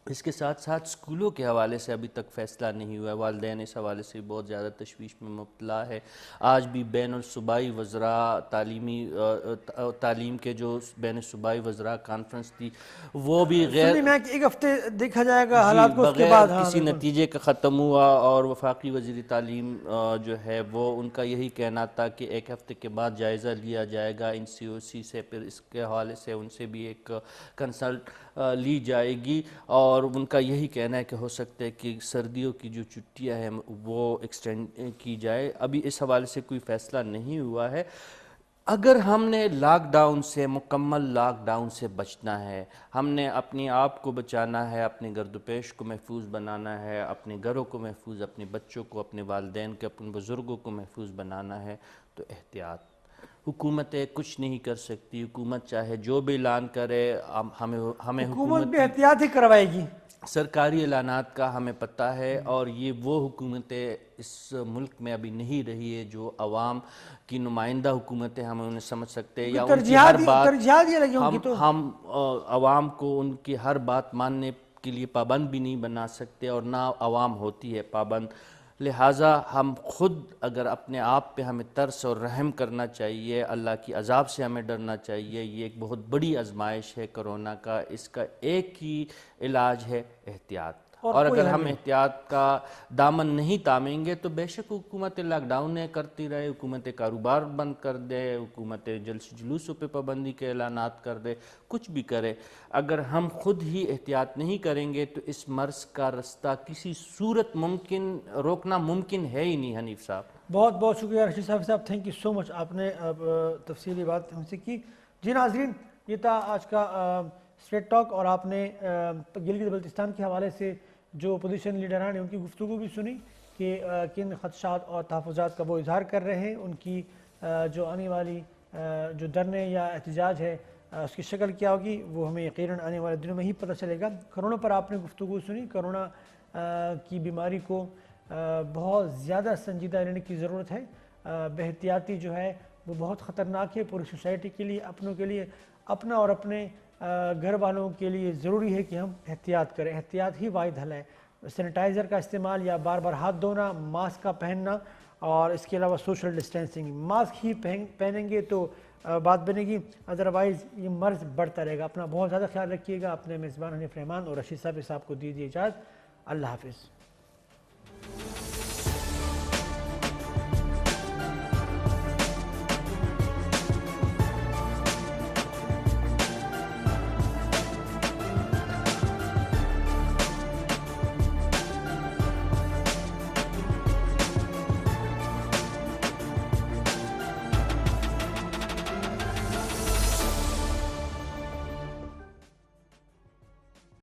اس کے ساتھ ساتھ اسکولوں کے حوالے سے ابھی تک فیصلہ نہیں ہوا ہے. والدین اس حوالے سے بہت زیادہ تشویش میں مبتلا ہے. آج بھی بین الصوبائی وزراء تعلیم کے جو بین الصوبائی وزراء کانفرنس تھی وہ بھی غیر ایک ہفتے دیکھا جائے گا حالات کو, اس کے بعد کسی نتیجے کا ختم ہوا. اور وفاقی وزیر تعلیم جو ہے وہ ان کا یہی کہنا تھا کہ ایک ہفتے کے بعد جائزہ لیا جائے گا NCOC سے, پھر اس کے حوالے سے ان سے بھی ایک کنسلٹ لی جائے گی. اور ان کا یہی کہنا ہے کہ ہو سکتا ہے کہ سردیوں کی جو چھٹیاں ہیں وہ ایکسٹینڈ کی جائے. ابھی اس حوالے سے کوئی فیصلہ نہیں ہوا ہے. اگر ہم نے لاک ڈاؤن سے, مکمل لاک ڈاؤن سے بچنا ہے, ہم نے اپنے آپ کو بچانا ہے, اپنے گرد و پیش کو محفوظ بنانا ہے, اپنے گھروں کو محفوظ, اپنے بچوں کو, اپنے والدین کو, اپنے بزرگوں کو محفوظ بنانا ہے, تو احتیاط. حکومتیں کچھ نہیں کر سکتی. حکومت چاہے جو بھی اعلان کرے, ہمیں حکومت بھی احتیاط ہی کروائے گی. سرکاری اعلانات کا ہمیں پتہ ہے, اور یہ وہ حکومتیں اس ملک میں ابھی نہیں رہی ہے جو عوام کی نمائندہ حکومتیں ہم انہیں سمجھ سکتے ہیں, یا ان کی ہر بات ہم عوام کو ان کی ہر بات ماننے کے لیے پابند بھی نہیں بنا سکتے, اور نہ عوام ہوتی ہے پابند. لہٰذا ہم خود اگر اپنے آپ پہ ہمیں ترس اور رحم کرنا چاہیے، اللہ کی عذاب سے ہمیں ڈرنا چاہیے. یہ ایک بہت بڑی آزمائش ہے کرونا کا، اس کا ایک ہی علاج ہے احتیاط. اور اگر ہم احتیاط کا دامن نہیں تامیں گے تو بے شک حکومت لاک ڈاؤن کرتی رہے، حکومت کاروبار بند کر دے، حکومت جلسے جلوسوں پہ پابندی کے اعلانات کر دے، کچھ بھی کرے، اگر ہم خود ہی احتیاط نہیں کریں گے تو اس مرض کا رستہ کسی صورت روکنا ممکن ہے ہی نہیں. حنیف صاحب بہت بہت شکریہ رشید صاحب تھینک یو سو مچ، آپ نے تفصیلی بات ہم سے کی. جی ناظرین، یہ تھا آج کا اسٹریٹ ٹاک، اور آپ نے گلگت بلتستان کے حوالے سے جو اپوزیشن لیڈران ہیں ان کی گفتگو بھی سنی کہ کن خدشات اور تحفظات کا وہ اظہار کر رہے ہیں. ان کی جو آنے والی جو دھرنے یا احتجاج ہے اس کی شکل کیا ہوگی وہ ہمیں یقیناً آنے والے دنوں میں ہی پتہ چلے گا. کرونا پر آپ نے گفتگو سنی. کرونا کی بیماری کو بہت زیادہ سنجیدہ لینے کی ضرورت ہے. بے احتیاطی جو ہے وہ بہت خطرناک ہے پوری سوسائٹی کے لیے، اپنوں کے لیے، اپنا اور اپنے گھر والوں کے لیے ضروری ہے کہ ہم احتیاط کریں. احتیاط ہی واحد حل ہے. سینیٹائزر کا استعمال یا بار بار ہاتھ دھونا، ماسک کا پہننا، اور اس کے علاوہ سوشل ڈسٹینسنگ. ماسک ہی پہنیں گے تو بات بنے گی، ادروائز یہ مرض بڑھتا رہے گا. اپنا بہت زیادہ خیال رکھیے گا. اپنے میزبان حنیف رحمان اور رشید صاحب کو دیجیے اجازت. اللہ حافظ.